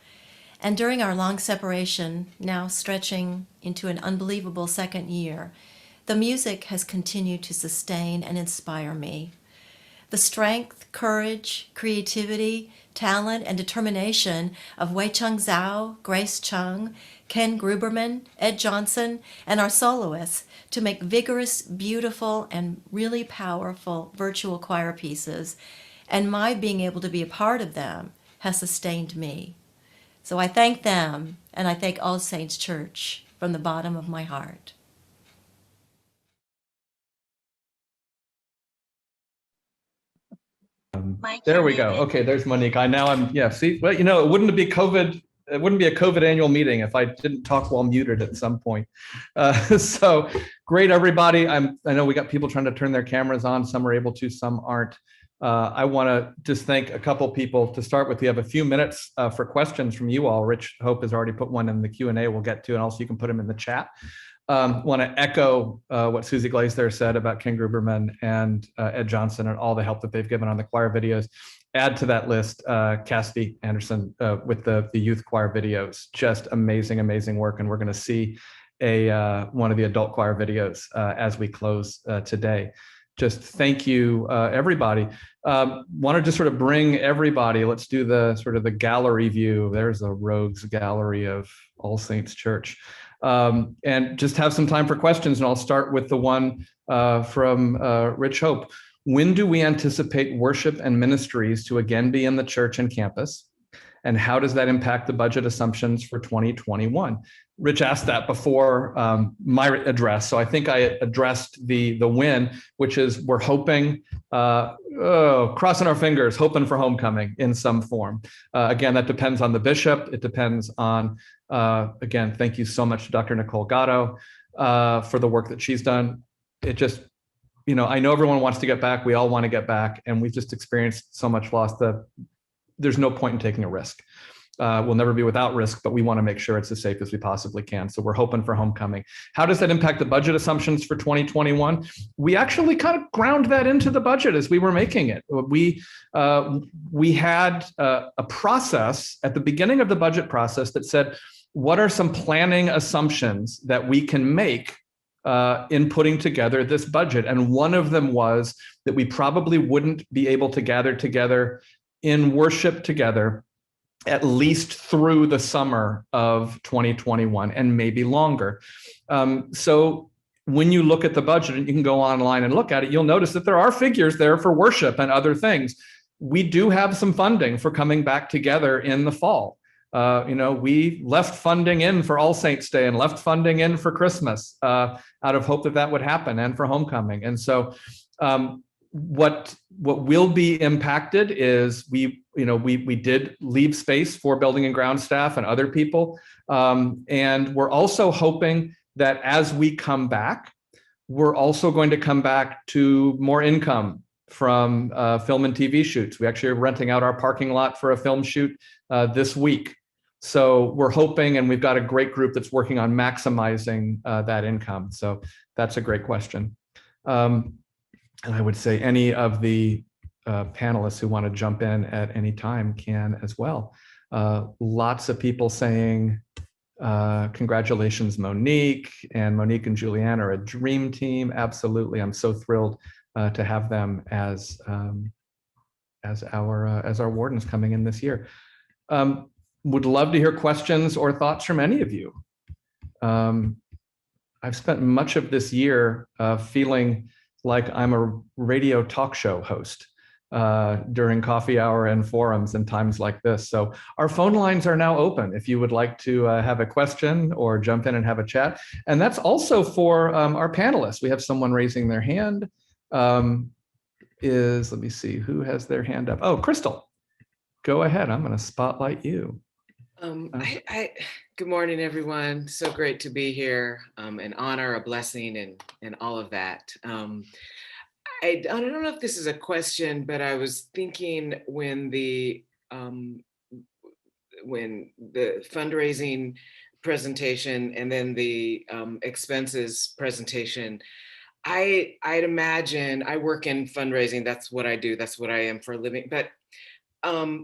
And during our long separation, now stretching into an unbelievable second year, the music has continued to sustain and inspire me. The strength, courage, creativity, talent, and determination of Wei Chung Zhao, Grace Chung, Ken Gruberman, Ed Johnson, and our soloists to make vigorous, beautiful, and really powerful virtual choir pieces, and my being able to be a part of them has sustained me. So I thank them, and I thank All Saints Church from the bottom of my heart. There we go. Okay, there's Monique. See, well, it wouldn't be COVID. It wouldn't be a COVID annual meeting if I didn't talk while muted at some point. So great, everybody. I know we got people trying to turn their cameras on. Some are able to, some aren't. I want to just thank a couple people to start with. We have a few minutes for questions from you all. Rich Hope has already put one in the Q&A we'll get to, and also you can put them in the chat. Want to echo what Susie Glazer said about Ken Gruberman and Ed Johnson and all the help that they've given on the choir videos. Add to that list Cassidy Anderson with the youth choir videos. Just amazing, amazing work. And we're going to see one of the adult choir videos as we close today. Just thank you, everybody. Want to just sort of bring everybody. Let's do the sort of the gallery view. There's a rogues gallery of All Saints Church. And just have some time for questions. And I'll start with the one from Rich Hope. When do we anticipate worship and ministries to again be in the church and campus? And how does that impact the budget assumptions for 2021? Rich asked that before my address, so I think I addressed the win, which is we're hoping, crossing our fingers, hoping for homecoming in some form. Again, that depends on the bishop. It depends on, again, thank you so much to Dr. Nicole Gatto for the work that she's done. It just, I know everyone wants to get back. We all want to get back, and we've just experienced so much loss that there's no point in taking a risk. We'll never be without risk, but we want to make sure it's as safe as we possibly can. So we're hoping for homecoming. How does that impact the budget assumptions for 2021? We actually kind of ground that into the budget as we were making it. We had a process at the beginning of the budget process that said, what are some planning assumptions that we can make in putting together this budget? And one of them was that we probably wouldn't be able to gather together in worship together at least through the summer of 2021 and maybe longer. So when you look at the budget, and you can go online and look at it, you'll notice that there are figures there for worship and other things. We do have some funding for coming back together in the fall. We left funding in for All Saints Day and left funding in for Christmas out of hope that would happen, and for homecoming. And so what will be impacted is we did leave space for building and ground staff and other people. And we're also hoping that as we come back, we're also going to come back to more income from film and TV shoots. We actually are renting out our parking lot for a film shoot this week. So we're hoping, and we've got a great group that's working on maximizing that income. So that's a great question. And I would say any of the panelists who want to jump in at any time can as well. Lots of people saying, congratulations, Monique, and Monique and Julianne are a dream team. Absolutely. I'm so thrilled to have them as our wardens coming in this year. Would love to hear questions or thoughts from any of you. I've spent much of this year feeling like I'm a radio talk show host during coffee hour and forums and times like this. So our phone lines are now open if you would like to have a question or jump in and have a chat. And that's also for our panelists. We have someone raising their hand. Let me see, who has their hand up? Oh, Crystal, go ahead. I'm going to spotlight you. Good morning, everyone. So great to be here. An honor, a blessing, and all of that. I don't know if this is a question, but I was thinking when the fundraising presentation and then the expenses presentation, I'd imagine, I work in fundraising. That's what I do. That's what I am for a living. But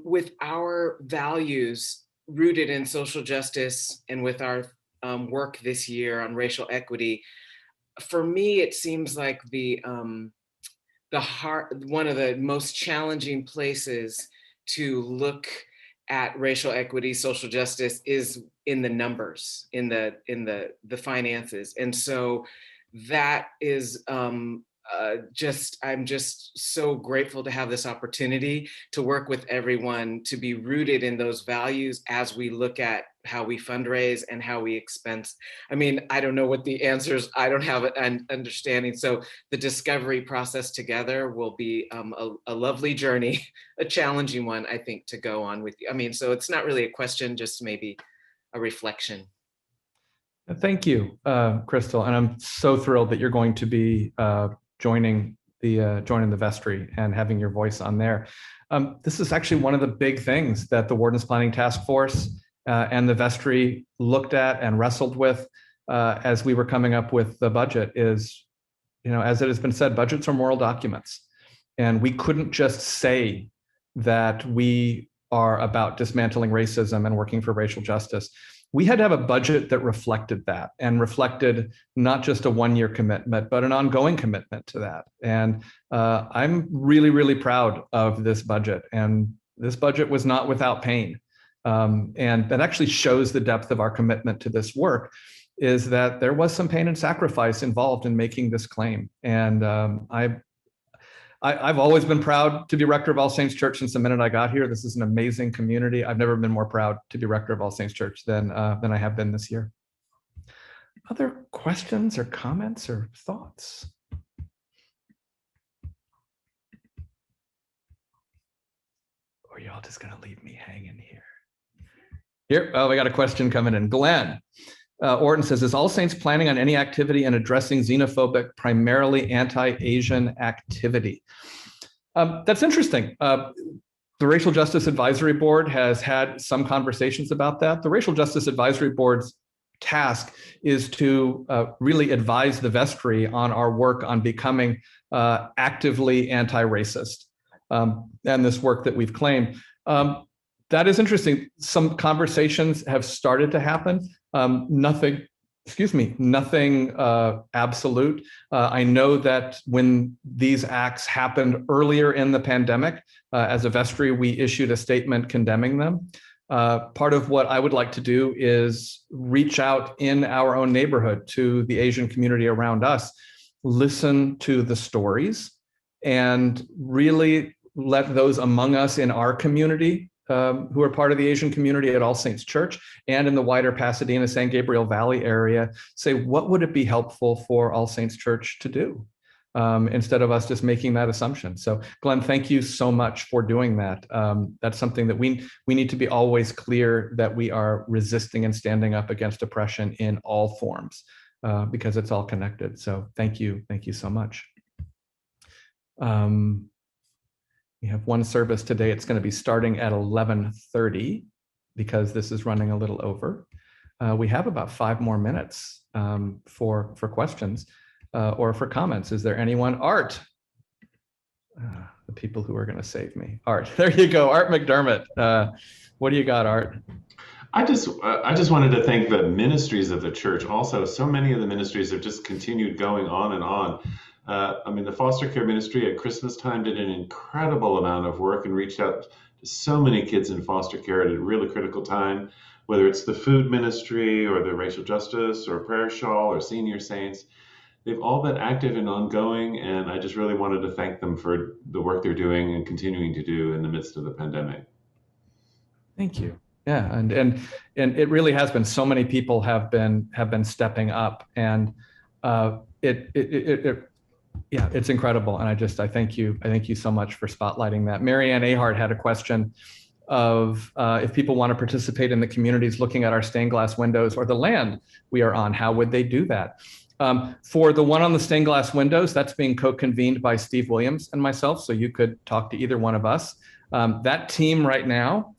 with our values rooted in social justice and with our work this year on racial equity, for me, it seems like one of the most challenging places to look at racial equity, social justice is in the numbers, in the finances. And so that is I'm just so grateful to have this opportunity to work with everyone, to be rooted in those values as we look at how we fundraise and how we expense. I mean, I don't know what the answers, I don't have an understanding. So the discovery process together will be a lovely journey, a challenging one, I think, to go on with you. I mean, so it's not really a question, just maybe a reflection. Thank you, Crystal. And I'm so thrilled that you're going to be joining the vestry and having your voice on there. This is actually one of the big things that the Wardens Planning Task Force and the vestry looked at and wrestled with as we were coming up with the budget is, as it has been said, budgets are moral documents. And we couldn't just say that we are about dismantling racism and working for racial justice. We had to have a budget that reflected that and reflected not just a one-year commitment, but an ongoing commitment to that. And I'm really, really proud of this budget. And this budget was not without pain. And that actually shows the depth of our commitment to this work, is that there was some pain and sacrifice involved in making this claim. And I've always been proud to be rector of All Saints Church since the minute I got here. This is an amazing community. I've never been more proud to be rector of All Saints Church than I have been this year. Other questions or comments or thoughts? Or y'all just gonna leave me hanging here? Here, oh, we got a question coming in. Glenn. Orton says, is All Saints planning on any activity in addressing xenophobic, primarily anti-Asian activity? That's interesting. The Racial Justice Advisory Board has had some conversations about that. The Racial Justice Advisory Board's task is to really advise the vestry on our work on becoming actively anti-racist, and this work that we've claimed. That is interesting. Some conversations have started to happen. Nothing absolute. I know that when these acts happened earlier in the pandemic, as a vestry, we issued a statement condemning them. Part of what I would like to do is reach out in our own neighborhood to the Asian community around us, listen to the stories, and really let those among us in our community who are part of the Asian community at All Saints Church and in the wider Pasadena, San Gabriel Valley area, say, what would it be helpful for All Saints Church to do? Instead of us just making that assumption. So Glenn, thank you so much for doing that. That's something that we need to be always clear that we are resisting and standing up against oppression in all forms, because it's all connected. So thank you so much. We have one service today. It's going to be starting at 11:30 because this is running a little over. We have about 5 more minutes for questions or for comments. Is there anyone? Art, the people who are going to save me. Art, there you go. Art McDermott. What do you got, Art? I just wanted to thank the ministries of the church. Also, so many of the ministries have just continued going on and on. I mean, the foster care ministry at Christmas time did an incredible amount of work and reached out to so many kids in foster care at a really critical time, whether it's the food ministry or the racial justice or prayer shawl or senior saints. They've all been active and ongoing, and I just really wanted to thank them for the work they're doing and continuing to do in the midst of the pandemic. Thank you. Yeah, and it really has been. So many people have been stepping up, and yeah, it's incredible. And I thank you. I thank you so much for spotlighting that. Marianne Ahart had a question of if people want to participate in the communities looking at our stained glass windows or the land we are on, how would they do that? For the one on the stained glass windows, that's being co-convened by Steve Williams and myself, so you could talk to either one of us. That team right now,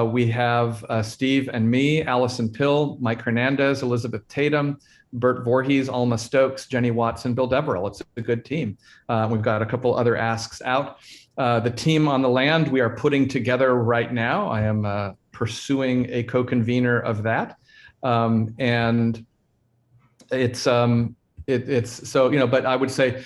we have Steve and me, Allison Pill, Mike Hernandez, Elizabeth Tatum, Bert Voorhees, Alma Stokes, Jenny Watson, Bill Deverell. It's a good team. We've got a couple other asks out. The team on the land we are putting together right now. I am pursuing a co-convener of that. And it's so, you know, but I would say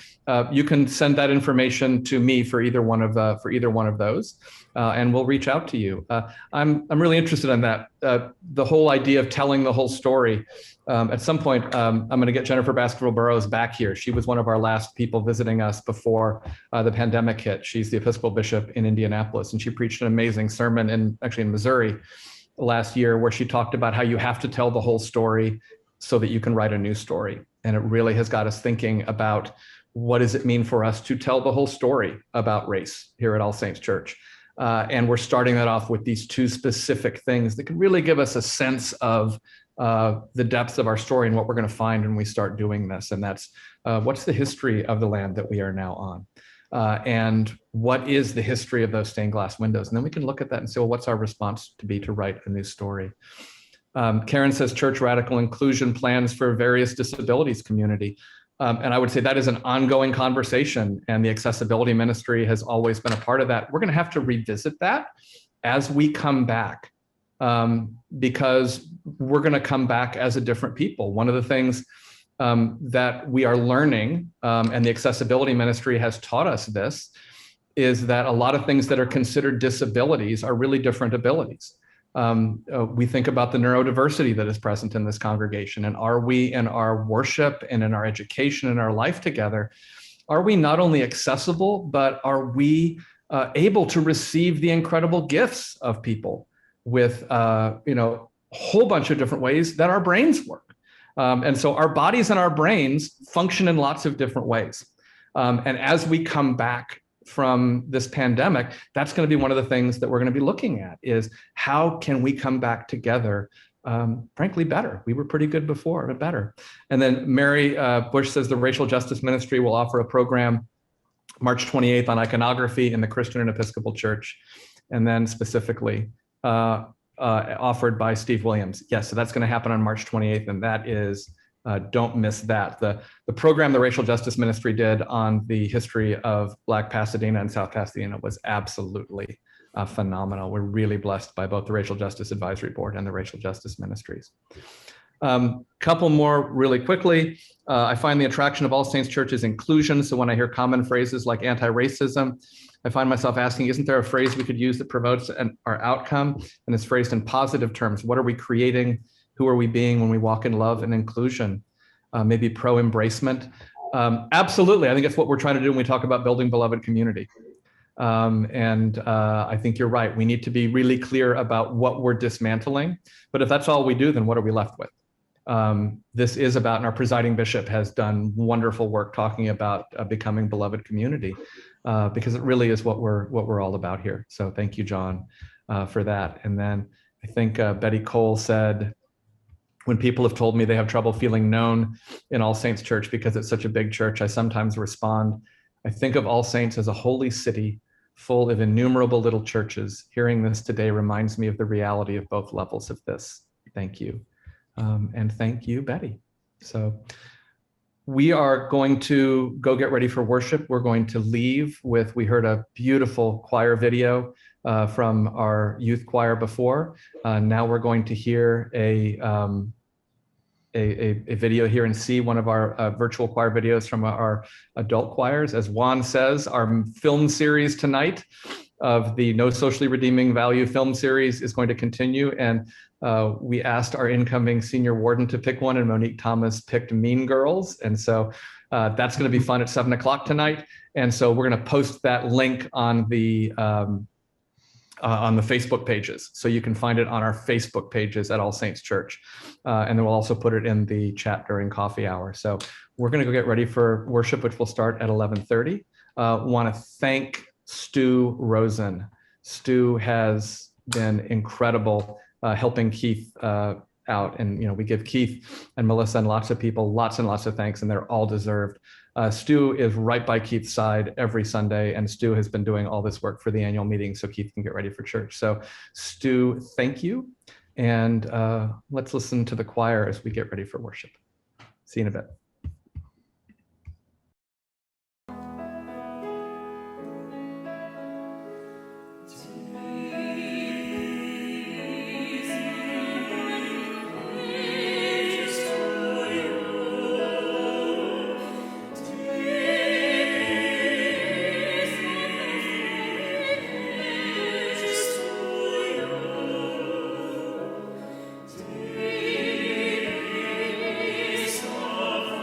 you can send that information to me for either one of those, and we'll reach out to you. I'm really interested in that. The whole idea of telling the whole story. At some point, I'm going to get Jennifer Baskerville-Burrows back here. She was one of our last people visiting us before the pandemic hit. She's the Episcopal Bishop in Indianapolis, and she preached an amazing sermon in Missouri last year, where she talked about how you have to tell the whole story so that you can write a new story. And it really has got us thinking about what does it mean for us to tell the whole story about race here at All Saints Church. And we're starting that off with these 2 specific things that can really give us a sense of the depth of our story and what we're going to find when we start doing this. And that's what's the history of the land that we are now on? And what is the history of those stained glass windows? And then we can look at that and say, well, what's our response to be to write a new story? Karen says church radical inclusion plans for various disabilities community. And I would say that is an ongoing conversation, and the accessibility ministry has always been a part of that. We're going to have to revisit that as we come back, because we're going to come back as a different people. One of the things that we are learning, and the accessibility ministry has taught us this, is that a lot of things that are considered disabilities are really different abilities. We think about the neurodiversity that is present in this congregation, and are we in our worship and in our education and our life together, are we not only accessible, but are we able to receive the incredible gifts of people with a whole bunch of different ways that our brains work. And so our bodies and our brains function in lots of different ways. And as we come back from this pandemic, that's going to be one of the things that we're going to be looking at is how can we come back together, frankly, better. We were pretty good before, but better. And then Mary Bush says the Racial Justice Ministry will offer a program March 28th on iconography in the Christian and Episcopal Church, and then specifically offered by Steve Williams. Yes, so that's going to happen on March 28th, and that is, don't miss that. The program the Racial Justice Ministry did on the history of Black Pasadena and South Pasadena was absolutely phenomenal. We're really blessed by both the Racial Justice Advisory Board and the Racial Justice Ministries. Couple more really quickly. I find the attraction of All Saints Church is inclusion. So when I hear common phrases like anti-racism, I find myself asking, isn't there a phrase we could use that promotes our outcome? And it's phrased in positive terms. What are we creating? Who are we being when we walk in love and inclusion? Maybe pro-embracement. Absolutely, I think it's what we're trying to do when we talk about building beloved community. I think you're right. We need to be really clear about what we're dismantling. But if that's all we do, then what are we left with? This is about, and our presiding bishop has done wonderful work talking about becoming beloved community, because it really is what we're all about here. So thank you, John, for that. And then I think Betty Cole said, when people have told me they have trouble feeling known in All Saints Church because it's such a big church, I sometimes respond, I think of All Saints as a holy city full of innumerable little churches. Hearing this today reminds me of the reality of both levels of this. Thank you. And thank you, Betty. So we are going to go get ready for worship. We're going to leave with, we heard a beautiful choir video from our youth choir before. Now we're going to hear a video here and see one of our virtual choir videos from our adult choirs. As Juan says, our film series tonight of the No Socially Redeeming Value film series is going to continue. And we asked our incoming senior warden to pick one, and Monique Thomas picked Mean Girls. And so that's going to be fun at 7 o'clock tonight. And so we're going to post that link on the Facebook pages. So you can find it on our Facebook pages at All Saints Church. And then we'll also put it in the chat during coffee hour. So we're going to go get ready for worship, which will start at 11:30. Want to thank Stu Rosen. Stu has been incredible helping Keith out. And we give Keith and Melissa and lots of people lots and lots of thanks, and they're all deserved. Stu is right by Keith's side every Sunday, and Stu has been doing all this work for the annual meeting so Keith can get ready for church. So Stu, thank you. And let's listen to the choir as we get ready for worship. See you in a bit. Of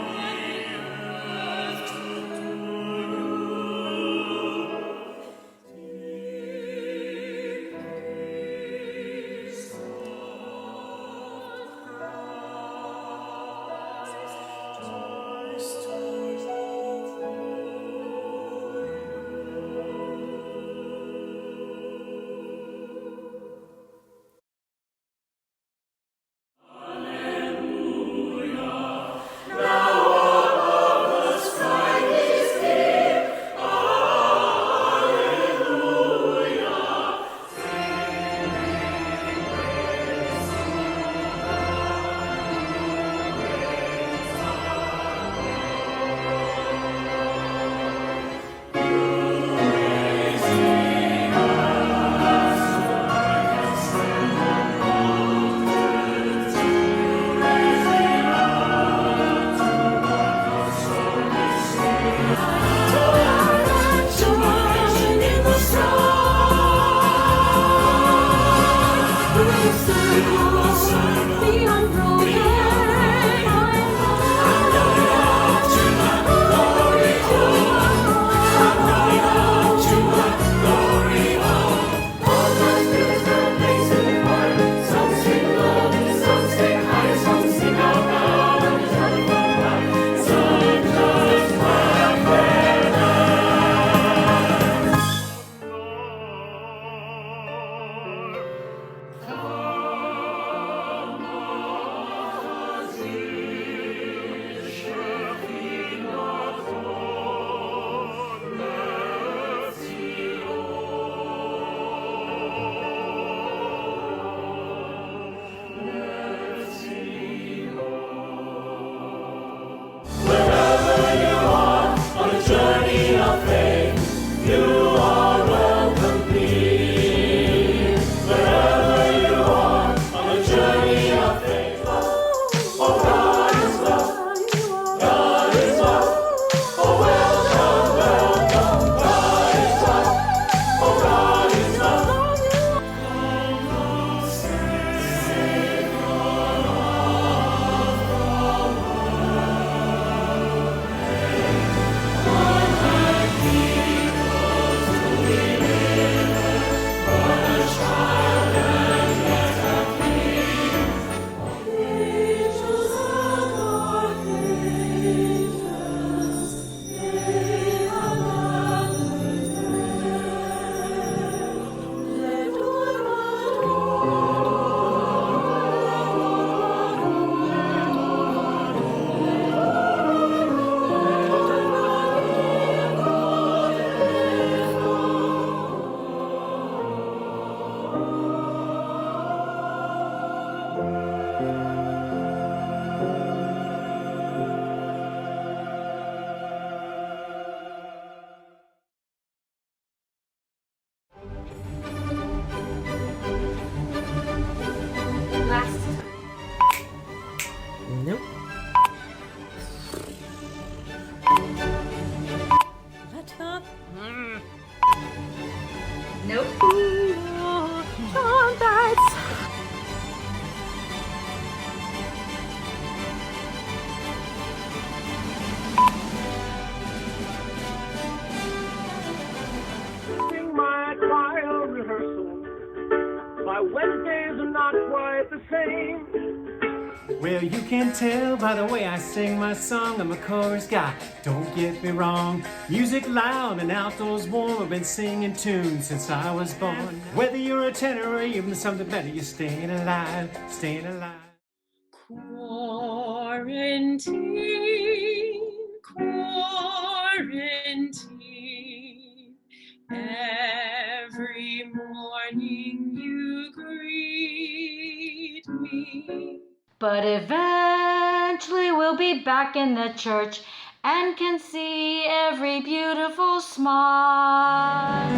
Nope. Laptop? Nope. Trumpets! My choir rehearsal. My Wednesdays are not quite the same. Well, you can tell by the way I sing my song, I'm a chorus guy, don't get me wrong. Music loud and outdoors warm, I've been singing tunes since I was born. Whether you're a tenor or even something better, you're staying alive, staying alive. Quarantine, quarantine. Every morning you greet me. But eventually we'll be back in the church and can see every beautiful smile.